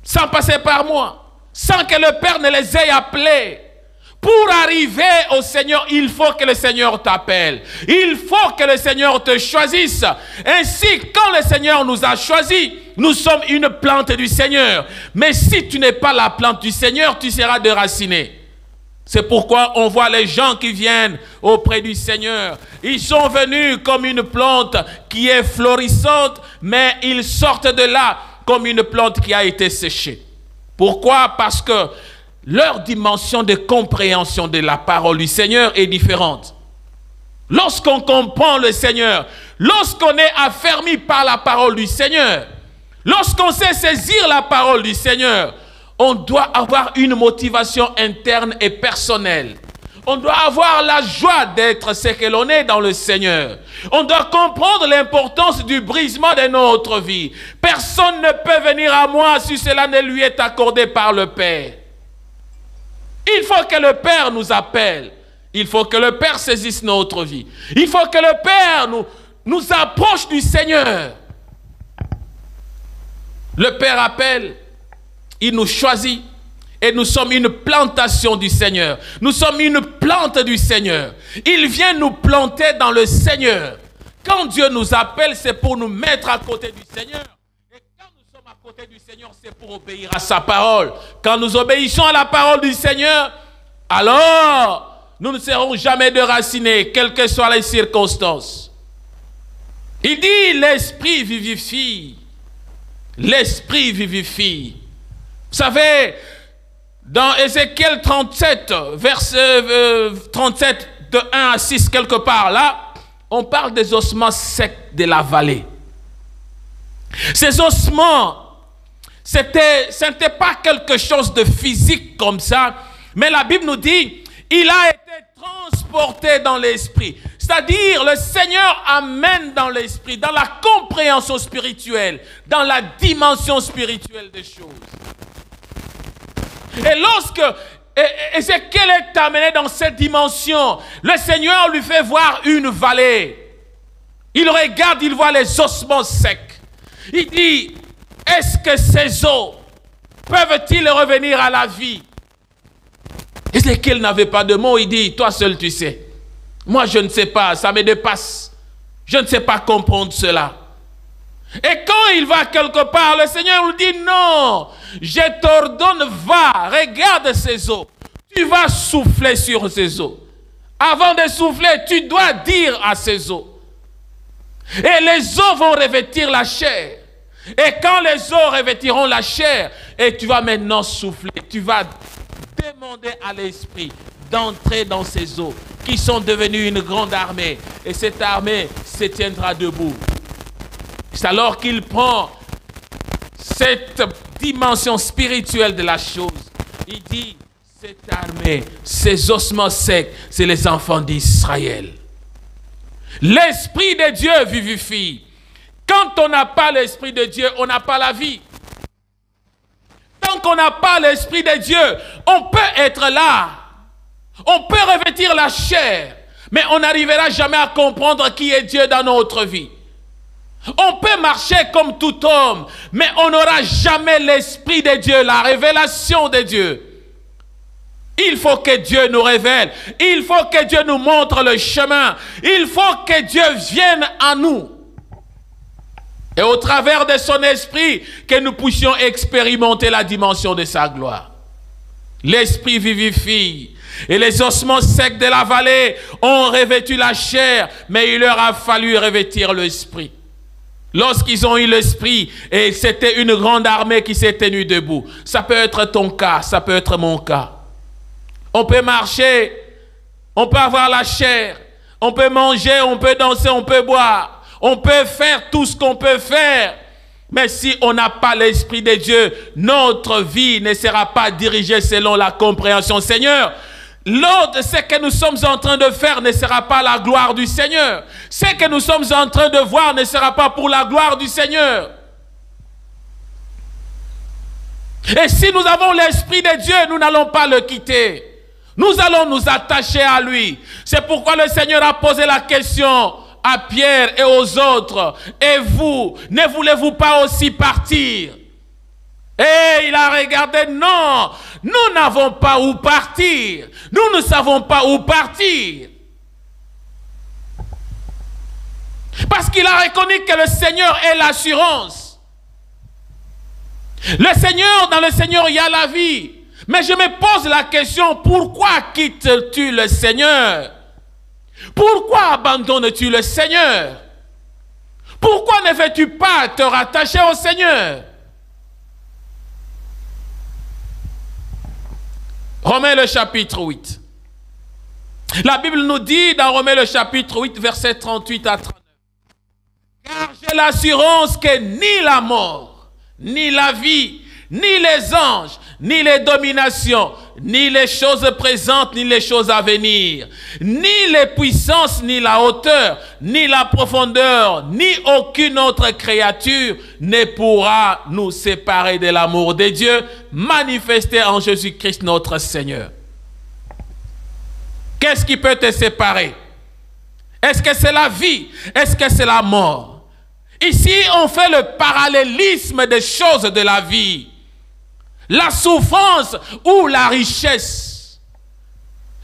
Speaker 1: sans passer par moi, sans que le Père ne les ait appelés. Pour arriver au Seigneur, il faut que le Seigneur t'appelle. Il faut que le Seigneur te choisisse. Ainsi, quand le Seigneur nous a choisis, nous sommes une plante du Seigneur. Mais si tu n'es pas la plante du Seigneur, tu seras déraciné. C'est pourquoi on voit les gens qui viennent auprès du Seigneur. Ils sont venus comme une plante qui est florissante, mais ils sortent de là comme une plante qui a été séchée. Pourquoi? Parce que leur dimension de compréhension de la parole du Seigneur est différente. Lorsqu'on comprend le Seigneur, lorsqu'on est affermi par la parole du Seigneur, lorsqu'on sait saisir la parole du Seigneur, on doit avoir une motivation interne et personnelle. On doit avoir la joie d'être ce que l'on est dans le Seigneur. On doit comprendre l'importance du brisement de notre vie. Personne ne peut venir à moi si cela ne lui est accordé par le Père. Il faut que le Père nous appelle. Il faut que le Père saisisse notre vie. Il faut que le Père nous approche du Seigneur. Le Père appelle, il nous choisit et nous sommes une plantation du Seigneur. Nous sommes une plante du Seigneur. Il vient nous planter dans le Seigneur. Quand Dieu nous appelle, c'est pour nous mettre à côté du Seigneur. À côté du Seigneur, c'est pour obéir à sa parole. Quand nous obéissons à la parole du Seigneur, alors nous ne serons jamais déracinés, quelles que soient les circonstances. Il dit, l'Esprit vivifie. L'Esprit vivifie. Vous savez, dans Ézéchiel 37, verset 37, de 1 à 6, quelque part là, on parle des ossements secs de la vallée. Ces ossements, ce n'était pas quelque chose de physique comme ça, mais la Bible nous dit, il a été transporté dans l'esprit. C'est-à-dire, le Seigneur amène dans l'esprit, dans la compréhension spirituelle, dans la dimension spirituelle des choses. Et lorsque Ézéchiel est amené dans cette dimension, le Seigneur lui fait voir une vallée. Il regarde, il voit les ossements secs. Il dit, est-ce que ces os peuvent-ils revenir à la vie? Ézéchiel n'avait pas de mots, il dit, toi seul tu sais. Moi je ne sais pas, ça me dépasse. Je ne sais pas comprendre cela. Et quand il va quelque part, le Seigneur lui dit, non, je t'ordonne, va, regarde ces os. Tu vas souffler sur ces os. Avant de souffler, tu dois dire à ces os. Et les os vont revêtir la chair. Et quand les os revêtiront la chair, et tu vas maintenant souffler, tu vas demander à l'esprit d'entrer dans ces eaux qui sont devenues une grande armée. Et cette armée se tiendra debout. C'est alors qu'il prend cette dimension spirituelle de la chose. Il dit, cette armée, ces ossements secs, c'est les enfants d'Israël. L'Esprit de Dieu vivifie. Quand on n'a pas l'Esprit de Dieu, on n'a pas la vie. Tant qu'on n'a pas l'Esprit de Dieu, on peut être là. On peut revêtir la chair, mais on n'arrivera jamais à comprendre qui est Dieu dans notre vie. On peut marcher comme tout homme, mais on n'aura jamais l'Esprit de Dieu, la révélation de Dieu. Il faut que Dieu nous révèle. Il faut que Dieu nous montre le chemin. Il faut que Dieu vienne à nous. Et au travers de son esprit, que nous puissions expérimenter la dimension de sa gloire. L'esprit vivifie. Et les ossements secs de la vallée ont revêtu la chair, mais il leur a fallu revêtir l'esprit. Lorsqu'ils ont eu l'esprit, et c'était une grande armée qui s'est tenue debout. Ça peut être ton cas, ça peut être mon cas. On peut marcher, on peut avoir la chair, on peut manger, on peut danser, on peut boire. On peut faire tout ce qu'on peut faire. Mais si on n'a pas l'Esprit de Dieu, notre vie ne sera pas dirigée selon la compréhension. Seigneur, l'autre, ce que nous sommes en train de faire ne sera pas la gloire du Seigneur. Ce que nous sommes en train de voir ne sera pas pour la gloire du Seigneur. Et si nous avons l'Esprit de Dieu, nous n'allons pas le quitter. Nous allons nous attacher à lui. C'est pourquoi le Seigneur a posé la question à Pierre et aux autres. Et vous, ne voulez-vous pas aussi partir? Et il a regardé, non, nous n'avons pas où partir. Nous ne savons pas où partir. Parce qu'il a reconnu que le Seigneur est l'assurance. Le Seigneur, dans le Seigneur, il y a la vie. Mais je me pose la question, pourquoi quittes-tu le Seigneur? Pourquoi abandonnes-tu le Seigneur? Pourquoi ne veux-tu pas te rattacher au Seigneur? Romains le chapitre 8. La Bible nous dit dans Romains le chapitre 8, versets 38 à 39. Car j'ai l'assurance que ni la mort, ni la vie, ni les anges, ni les dominations, ni les choses présentes, ni les choses à venir, ni les puissances, ni la hauteur, ni la profondeur, ni aucune autre créature ne pourra nous séparer de l'amour de Dieu manifesté en Jésus-Christ notre Seigneur. Qu'est-ce qui peut te séparer? Est-ce que c'est la vie? Est-ce que c'est la mort? Ici, on fait le parallélisme des choses de la vie. La souffrance ou la richesse,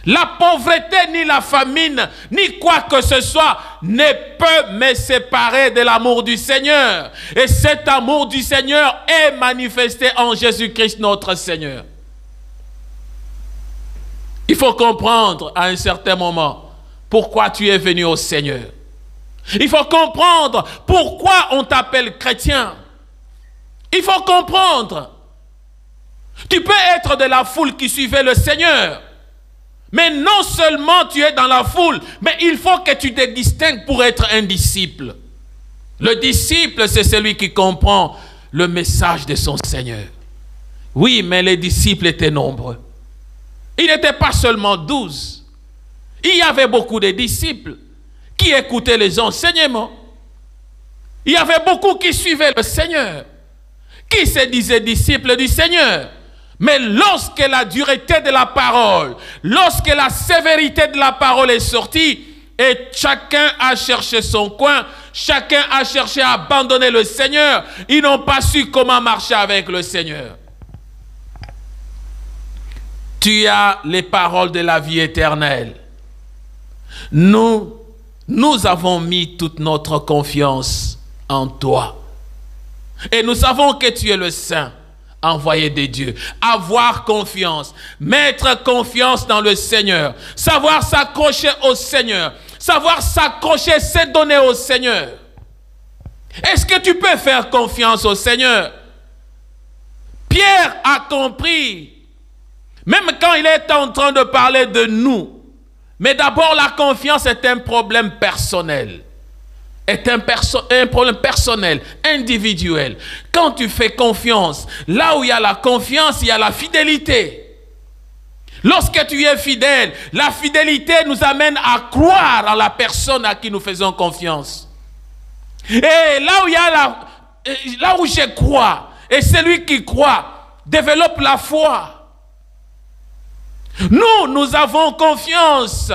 Speaker 1: la pauvreté ni la famine, ni quoi que ce soit ne peut me séparer de l'amour du Seigneur. Et cet amour du Seigneur est manifesté en Jésus-Christ notre Seigneur. Il faut comprendre à un certain moment pourquoi tu es venu au Seigneur. Il faut comprendre pourquoi on t'appelle chrétien. Il faut comprendre. Tu peux être de la foule qui suivait le Seigneur. Mais non seulement tu es dans la foule, mais il faut que tu te distingues pour être un disciple. Le disciple, c'est celui qui comprend le message de son Seigneur. Oui, mais les disciples étaient nombreux. Ils n'étaient pas seulement 12. Il y avait beaucoup de disciples qui écoutaient les enseignements. Il y avait beaucoup qui suivaient le Seigneur, qui se disaient disciples du Seigneur. Mais lorsque la dureté de la parole, lorsque la sévérité de la parole est sortie, Et chacun a cherché son coin. Chacun a cherché à abandonner le Seigneur. Ils n'ont pas su comment marcher avec le Seigneur. Tu as les paroles de la vie éternelle. Nous avons mis toute notre confiance en toi. Et nous savons que tu es le Saint envoyé de Dieu. Avoir confiance, mettre confiance dans le Seigneur, savoir s'accrocher au Seigneur, savoir s'accrocher, se donner au Seigneur. Est-ce que tu peux faire confiance au Seigneur? Pierre a compris, même quand il est en train de parler de nous, mais d'abord la confiance est un problème personnel. Est un problème personnel, individuel. Quand tu fais confiance, là où il y a la confiance, il y a la fidélité. Lorsque tu es fidèle, la fidélité nous amène à croire en la personne à qui nous faisons confiance. Et là où il y a là où je crois, et celui qui croit développe la foi. Nous avons confiance.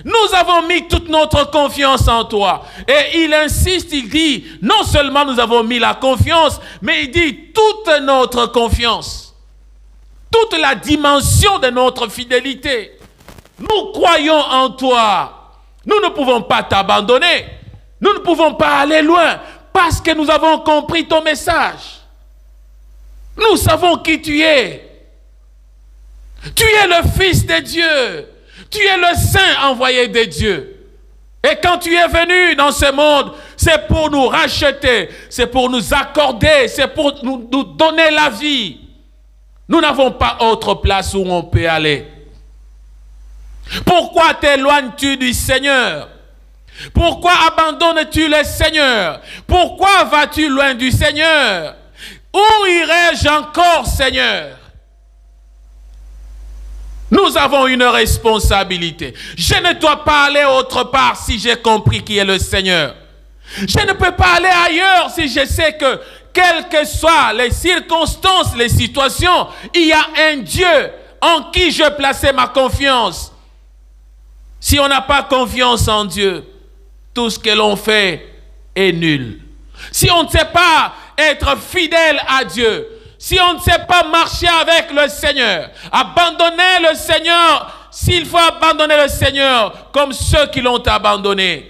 Speaker 1: Nous avons mis toute notre confiance en toi. Et il insiste, il dit, non seulement nous avons mis la confiance, mais il dit toute notre confiance. Toute la dimension de notre fidélité. Nous croyons en toi. Nous ne pouvons pas t'abandonner. Nous ne pouvons pas aller loin parce que nous avons compris ton message. Nous savons qui tu es. Tu es le Fils de Dieu. Tu es le Saint envoyé de Dieu. Et quand tu es venu dans ce monde, c'est pour nous racheter, c'est pour nous accorder, c'est pour nous donner la vie. Nous n'avons pas autre place où on peut aller. Pourquoi t'éloignes-tu du Seigneur? Pourquoi abandonnes-tu le Seigneur? Pourquoi vas-tu loin du Seigneur? Où irai-je encore, Seigneur? Nous avons une responsabilité. Je ne dois pas aller autre part si j'ai compris qui est le Seigneur. Je ne peux pas aller ailleurs si je sais que, quelles que soient les circonstances, les situations, il y a un Dieu en qui je plaçais ma confiance. Si on n'a pas confiance en Dieu, tout ce que l'on fait est nul. Si on ne sait pas être fidèle à Dieu, si on ne sait pas marcher avec le Seigneur, abandonner le Seigneur, s'il faut abandonner le Seigneur comme ceux qui l'ont abandonné,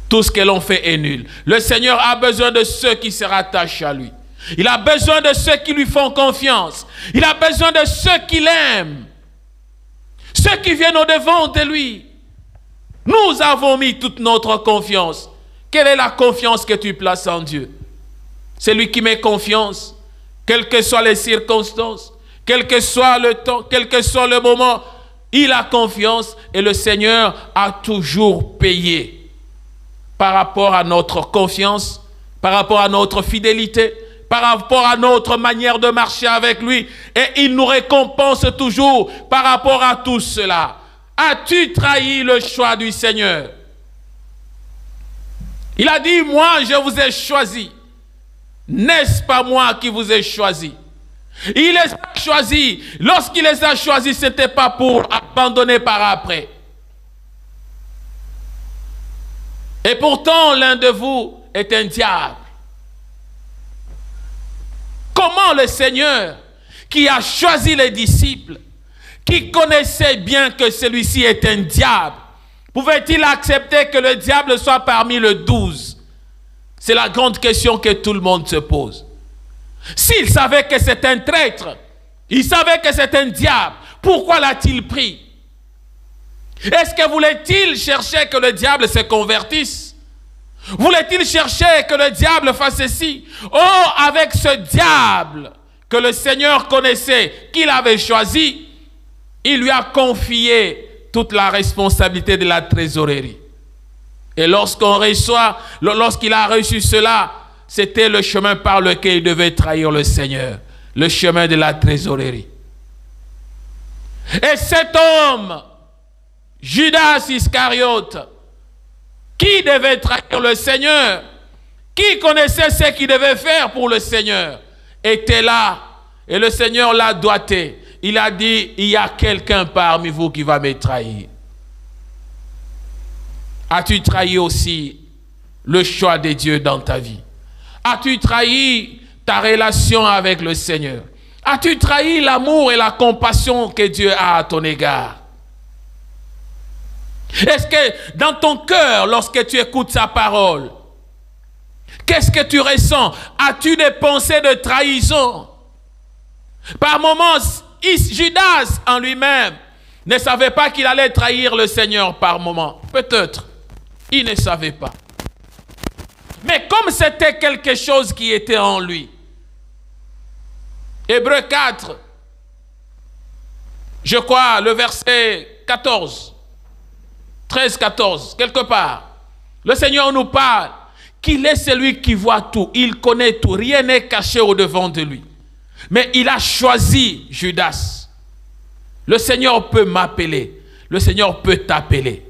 Speaker 1: tout ce que l'on fait est nul. Le Seigneur a besoin de ceux qui se rattachent à lui. Il a besoin de ceux qui lui font confiance. Il a besoin de ceux qui l'aiment. Ceux qui viennent au-devant de lui. Nous avons mis toute notre confiance. Quelle est la confiance que tu places en Dieu? Celui qui met confiance, quelles que soient les circonstances, quel que soit le temps, quel que soit le moment, il a confiance et le Seigneur a toujours payé par rapport à notre confiance, par rapport à notre fidélité, par rapport à notre manière de marcher avec lui. Et il nous récompense toujours par rapport à tout cela. As-tu trahi le choix du Seigneur? Il a dit, moi je vous ai choisi. N'est-ce pas moi qui vous ai choisi? Il les a choisis. Lorsqu'il les a choisis, ce n'était pas pour abandonner par après. Et pourtant, l'un de vous est un diable. Comment le Seigneur, qui a choisi les disciples, qui connaissait bien que celui-ci est un diable, pouvait-il accepter que le diable soit parmi les 12? C'est la grande question que tout le monde se pose. S'il savait que c'est un traître, il savait que c'est un diable, pourquoi l'a-t-il pris? Est-ce que voulait-il chercher que le diable se convertisse? Voulait-il chercher que le diable fasse ceci? Oh, avec ce diable que le Seigneur connaissait, qu'il avait choisi, il lui a confié toute la responsabilité de la trésorerie. Et lorsqu'il a reçu cela, c'était le chemin par lequel il devait trahir le Seigneur, le chemin de la trésorerie. Et cet homme, Judas Iscariote, qui devait trahir le Seigneur, qui connaissait ce qu'il devait faire pour le Seigneur, était là. Et le Seigneur l'a doigté. Il a dit, il y a quelqu'un parmi vous qui va me trahir. As-tu trahi aussi le choix de Dieu dans ta vie? As-tu trahi ta relation avec le Seigneur? As-tu trahi l'amour et la compassion que Dieu a à ton égard? Est-ce que dans ton cœur, lorsque tu écoutes sa parole, qu'est-ce que tu ressens? As-tu des pensées de trahison? Par moments, Judas en lui-même ne savait pas qu'il allait trahir le Seigneur par moments. Peut-être, il ne savait pas. Mais comme c'était quelque chose qui était en lui, Hébreux 4, je crois, le verset 14, 13-14, quelque part, le Seigneur nous parle qu'il est celui qui voit tout, il connaît tout, rien n'est caché au-devant de lui. Mais il a choisi Judas. Le Seigneur peut m'appeler, le Seigneur peut t'appeler.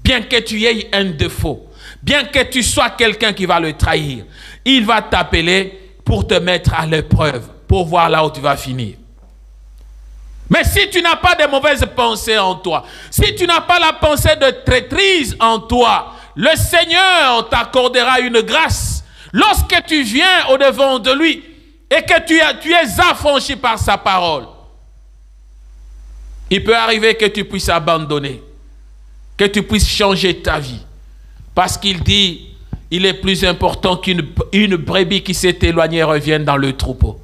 Speaker 1: Bien que tu aies un défaut, bien que tu sois quelqu'un qui va le trahir, il va t'appeler pour te mettre à l'épreuve, pour voir là où tu vas finir. Mais si tu n'as pas de mauvaises pensées en toi, si tu n'as pas la pensée de traîtrise en toi, le Seigneur t'accordera une grâce lorsque tu viens au-devant de lui et que tu es affranchi par sa parole. Il peut arriver que tu puisses abandonner, que tu puisses changer ta vie. Parce qu'il dit, il est plus important qu'une brebis qui s'est éloignée revienne dans le troupeau.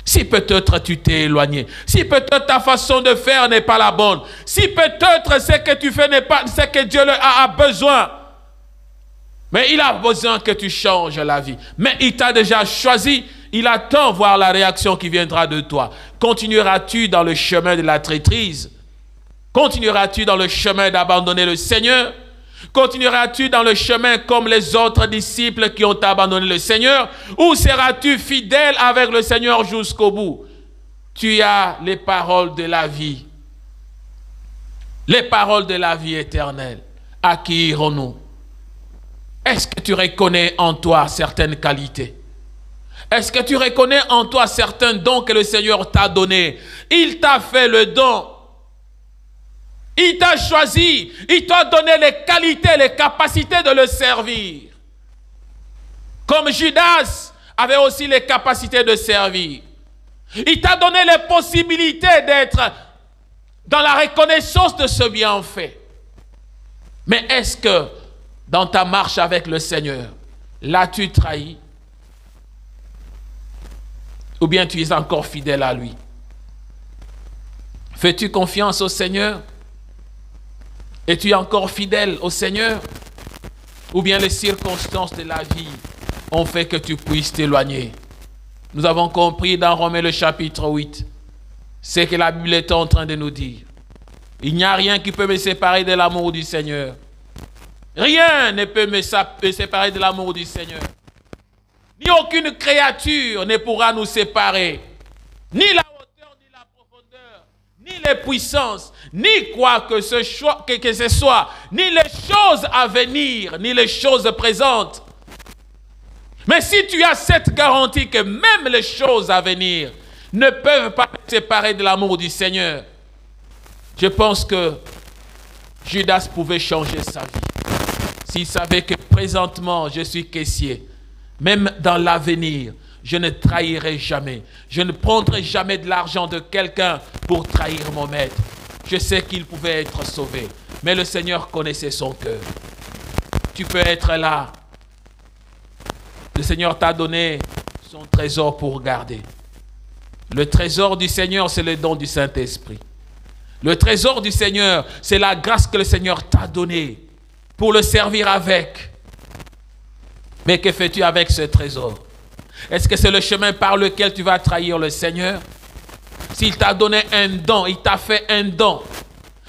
Speaker 1: Si peut-être tu t'es éloigné, si peut-être ta façon de faire n'est pas la bonne, si peut-être ce que tu fais n'est pas ce que Dieu a besoin, mais il a besoin que tu changes la vie. Mais il t'a déjà choisi, il attend voir la réaction qui viendra de toi. Continueras-tu dans le chemin de la traîtrise? Continueras-tu dans le chemin d'abandonner le Seigneur? Continueras-tu dans le chemin comme les autres disciples qui ont abandonné le Seigneur? Ou seras-tu fidèle avec le Seigneur jusqu'au bout? Tu as les paroles de la vie. Les paroles de la vie éternelle. À qui irons-nous? Est-ce que tu reconnais en toi certaines qualités? Est-ce que tu reconnais en toi certains dons que le Seigneur t'a donnés? Il t'a fait le don. Il t'a choisi, il t'a donné les qualités, les capacités de le servir. Comme Judas avait aussi les capacités de servir. Il t'a donné les possibilités d'être dans la reconnaissance de ce bienfait. Mais est-ce que dans ta marche avec le Seigneur, l'as-tu trahi? Ou bien tu es encore fidèle à lui? Fais-tu confiance au Seigneur? Es-tu encore fidèle au Seigneur? Ou bien les circonstances de la vie ont fait que tu puisses t'éloigner? Nous avons compris dans Romains le chapitre 8, ce que la Bible est en train de nous dire. Il n'y a rien qui peut me séparer de l'amour du Seigneur. Rien ne peut me séparer de l'amour du Seigneur. Ni aucune créature ne pourra nous séparer. Ni la hauteur, ni la profondeur, ni les puissances, ni quoi que ce soit, ni les choses à venir, ni les choses présentes. Mais si tu as cette garantie que même les choses à venir ne peuvent pas te séparer de l'amour du Seigneur, je pense que Judas pouvait changer sa vie. S'il savait que présentement je suis caissier, même dans l'avenir, je ne trahirai jamais. Je ne prendrai jamais de l'argent de quelqu'un pour trahir mon maître. Je sais qu'il pouvait être sauvé, mais le Seigneur connaissait son cœur. Tu peux être là. Le Seigneur t'a donné son trésor pour garder. Le trésor du Seigneur, c'est le don du Saint-Esprit. Le trésor du Seigneur, c'est la grâce que le Seigneur t'a donnée pour le servir avec. Mais que fais-tu avec ce trésor? Est-ce que c'est le chemin par lequel tu vas trahir le Seigneur? S'il t'a donné un don, il t'a fait un don.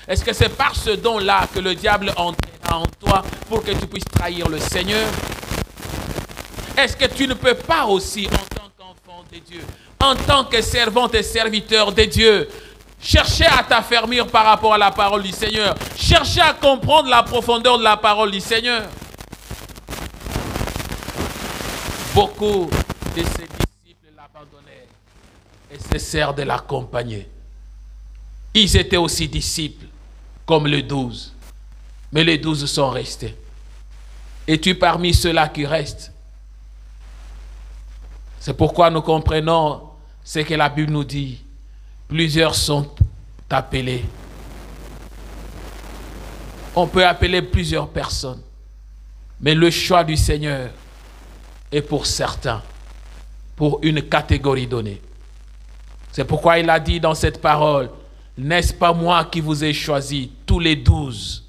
Speaker 1: Est-ce que c'est par ce don-là que le diable entraînera en toi pour que tu puisses trahir le Seigneur? Est-ce que tu ne peux pas aussi, en tant qu'enfant de Dieu, en tant que servante et serviteur de Dieu, chercher à t'affermir par rapport à la parole du Seigneur, chercher à comprendre la profondeur de la parole du Seigneur? Beaucoup de ses disciples l'abandonnèrent et cessèrent de l'accompagner. Ils étaient aussi disciples comme les 12. Mais les 12 sont restés. Es-tu parmi ceux-là qui restent? C'est pourquoi nous comprenons ce que la Bible nous dit. Plusieurs sont appelés. On peut appeler plusieurs personnes. Mais le choix du Seigneur est pour certains, pour une catégorie donnée. C'est pourquoi il a dit dans cette parole, n'est-ce pas moi qui vous ai choisi, tous les 12,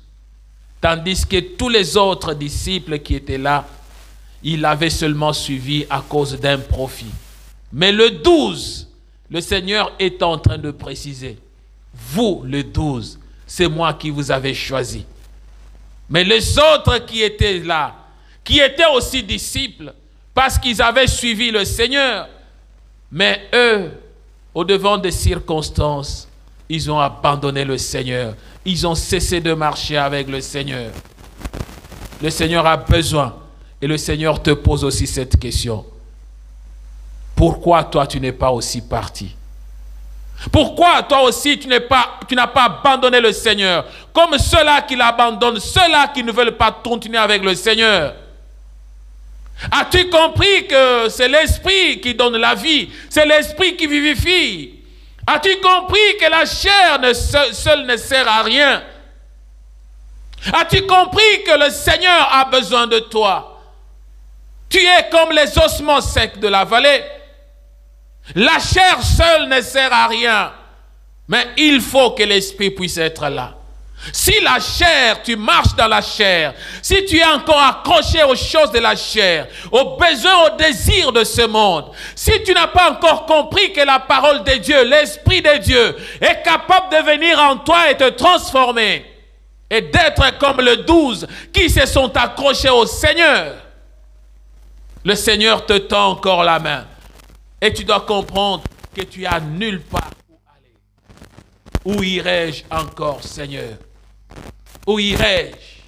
Speaker 1: tandis que tous les autres disciples qui étaient là, il avait seulement suivi à cause d'un profit. Mais le 12, le Seigneur est en train de préciser, vous, le 12, c'est moi qui vous avez choisi. Mais les autres qui étaient là, qui étaient aussi disciples, parce qu'ils avaient suivi le Seigneur, mais eux, au devant des circonstances, ils ont abandonné le Seigneur. Ils ont cessé de marcher avec le Seigneur. Le Seigneur a besoin, et le Seigneur te pose aussi cette question. Pourquoi toi tu n'es pas aussi parti? Pourquoi toi aussi tu n'as pas abandonné le Seigneur? Comme ceux-là qui l'abandonnent, ceux-là qui ne veulent pas continuer avec le Seigneur. As-tu compris que c'est l'Esprit qui donne la vie? C'est l'Esprit qui vivifie. As-tu compris que la chair seule ne sert à rien? As-tu compris que le Seigneur a besoin de toi? Tu es comme les ossements secs de la vallée. La chair seule ne sert à rien. Mais il faut que l'Esprit puisse être là. Si la chair, tu marches dans la chair, si tu es encore accroché aux choses de la chair, aux besoins, aux désirs de ce monde, si tu n'as pas encore compris que la parole de Dieu, l'Esprit de Dieu est capable de venir en toi et te transformer et d'être comme le 12 qui se sont accrochés au Seigneur, le Seigneur te tend encore la main et tu dois comprendre que tu as nulle part où aller. Où irai-je encore, Seigneur? Où irai-je?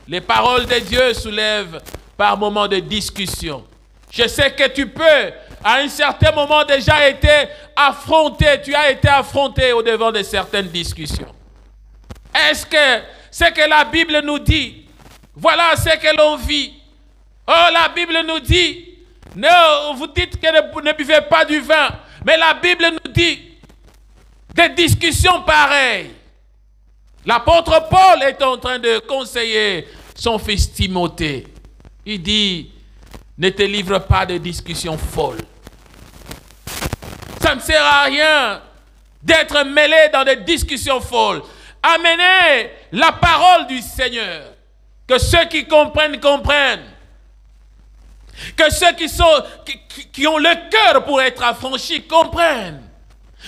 Speaker 1: Les paroles de Dieu soulèvent par moments de discussion. Je sais que tu peux, à un certain moment déjà été affronté, tu as été affronté au devant de certaines discussions. Est-ce que ce que la Bible nous dit, voilà ce que l'on vit? Oh, la Bible nous dit, non, vous dites que ne buvez pas du vin, mais la Bible nous dit des discussions pareilles. L'apôtre Paul est en train de conseiller son fils Timothée. Il dit, ne te livre pas de discussions folles. Ça ne sert à rien d'être mêlé dans des discussions folles. Amenez la parole du Seigneur. Que ceux qui comprennent, comprennent. Que ceux qui ont le cœur pour être affranchis, comprennent.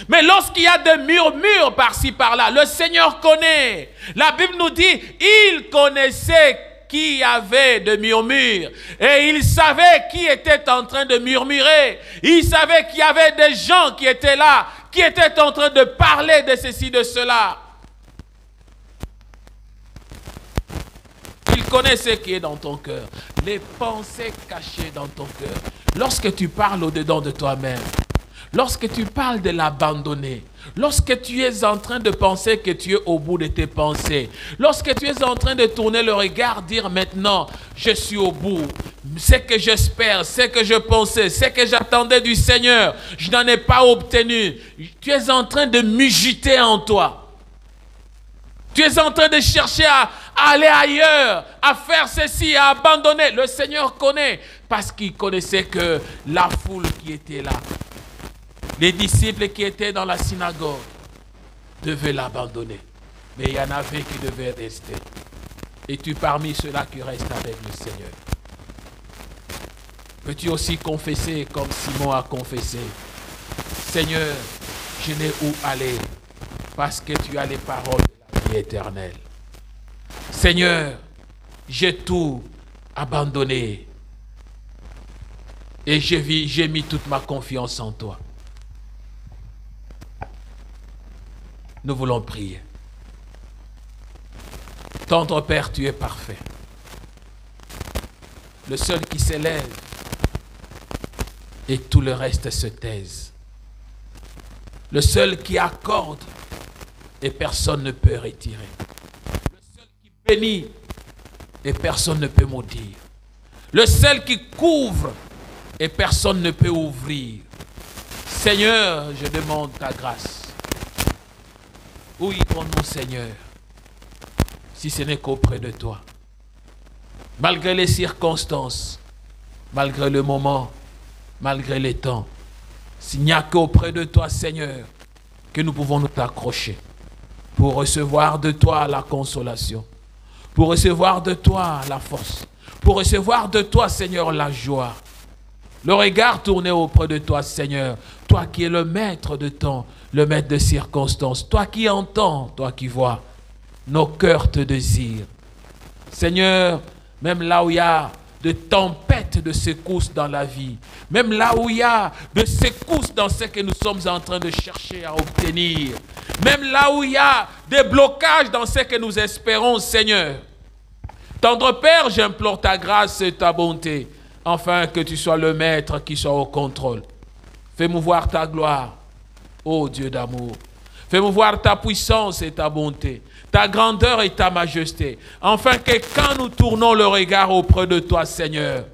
Speaker 1: Mais lorsqu'il y a des murmures par-ci, par-là, le Seigneur connaît. La Bible nous dit, il connaissait qui avait de murmures. Et il savait qui était en train de murmurer. Il savait qu'il y avait des gens qui étaient là, qui étaient en train de parler de ceci, de cela. Il connaît ce qui est dans ton cœur. Les pensées cachées dans ton cœur. Lorsque tu parles au-dedans de toi-même, lorsque tu parles de l'abandonner, lorsque tu es en train de penser que tu es au bout de tes pensées, lorsque tu es en train de tourner le regard, dire maintenant, je suis au bout, ce que j'espère, ce que je pensais, ce que j'attendais du Seigneur, je n'en ai pas obtenu. Tu es en train de m'agiter en toi. Tu es en train de chercher à aller ailleurs, à faire ceci, à abandonner. Le Seigneur connaît, parce qu'il connaissait que la foule qui était là, les disciples qui étaient dans la synagogue devaient l'abandonner. Mais il y en avait qui devaient rester. Es-tu parmi ceux-là qui restent avec le Seigneur? Peux-tu aussi confesser comme Simon a confessé? Seigneur, je n'ai où aller parce que tu as les paroles de la vie éternelle. Seigneur, j'ai tout abandonné et j'ai mis toute ma confiance en toi. Nous voulons prier. Tendre Père, tu es parfait. Le seul qui s'élève et tout le reste se taise. Le seul qui accorde et personne ne peut retirer. Le seul qui bénit et personne ne peut maudire. Le seul qui couvre et personne ne peut ouvrir. Seigneur, je demande ta grâce. Où irons-nous, Seigneur, si ce n'est qu'auprès de toi? Malgré les circonstances, malgré le moment, malgré les temps, s'il n'y a qu'auprès de toi, Seigneur, que nous pouvons nous accrocher pour recevoir de toi la consolation, pour recevoir de toi la force, pour recevoir de toi, Seigneur, la joie. Le regard tourné auprès de toi, Seigneur, toi qui es le maître de temps, le maître de circonstances, toi qui entends, toi qui vois, nos cœurs te désirent. Seigneur, même là où il y a de tempêtes, de secousses dans la vie, même là où il y a de secousses dans ce que nous sommes en train de chercher à obtenir, même là où il y a des blocages dans ce que nous espérons, Seigneur. Tendre Père, j'implore ta grâce et ta bonté, afin que tu sois le maître qui soit au contrôle. Fais-moi voir ta gloire, ô Dieu d'amour. Fais-moi voir ta puissance et ta bonté, ta grandeur et ta majesté, afin que quand nous tournons le regard auprès de toi, Seigneur,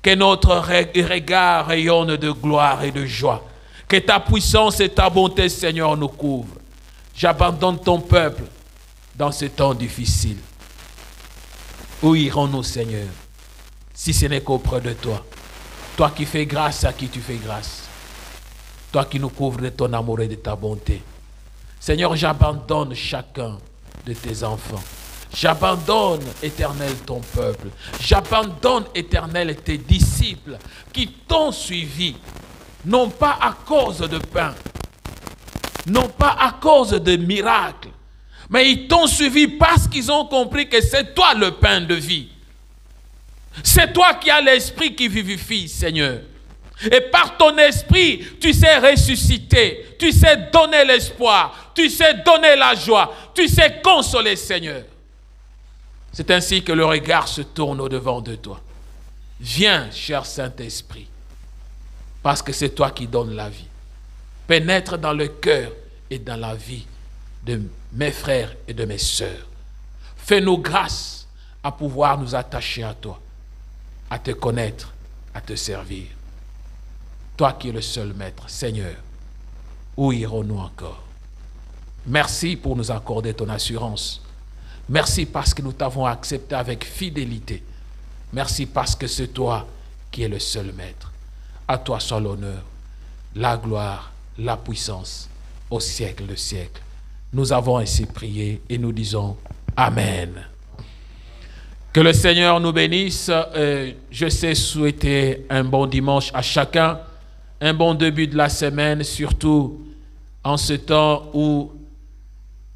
Speaker 1: que notre regard rayonne de gloire et de joie, que ta puissance et ta bonté, Seigneur, nous couvrent. J'abandonne ton peuple dans ce temps difficile. Où irons-nous, Seigneur, si ce n'est qu'auprès de toi? Toi qui fais grâce à qui tu fais grâce. Toi qui nous couvres de ton amour et de ta bonté. Seigneur, j'abandonne chacun de tes enfants. J'abandonne, Éternel, ton peuple. J'abandonne, Éternel, tes disciples qui t'ont suivi, non pas à cause de pain, non pas à cause de miracles, mais ils t'ont suivi parce qu'ils ont compris que c'est toi le pain de vie. C'est toi qui as l'esprit qui vivifie, Seigneur. Et par ton esprit, tu sais ressusciter, tu sais donner l'espoir, tu sais donner la joie, tu sais consoler, Seigneur. C'est ainsi que le regard se tourne au-devant de toi. Viens, cher Saint-Esprit, parce que c'est toi qui donnes la vie. Pénètre dans le cœur et dans la vie de mes frères et de mes sœurs. Fais-nous grâce à pouvoir nous attacher à toi, à te connaître, à te servir. Toi qui es le seul maître, Seigneur, où irons-nous encore? Merci pour nous accorder ton assurance. Merci parce que nous t'avons accepté avec fidélité. Merci parce que c'est toi qui es le seul maître. À toi soit l'honneur, la gloire, la puissance, au siècle de siècles. Nous avons ainsi prié et nous disons Amen. Que le Seigneur nous bénisse. Je sais souhaiter un bon dimanche à chacun, un bon début de la semaine, surtout en ce temps où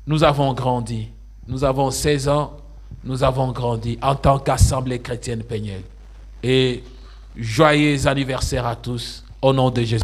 Speaker 1: nous avons grandi. Nous avons 16 ans, nous avons grandi en tant qu'Assemblée chrétienne Péniel. Et joyeux anniversaire à tous, au nom de Jésus.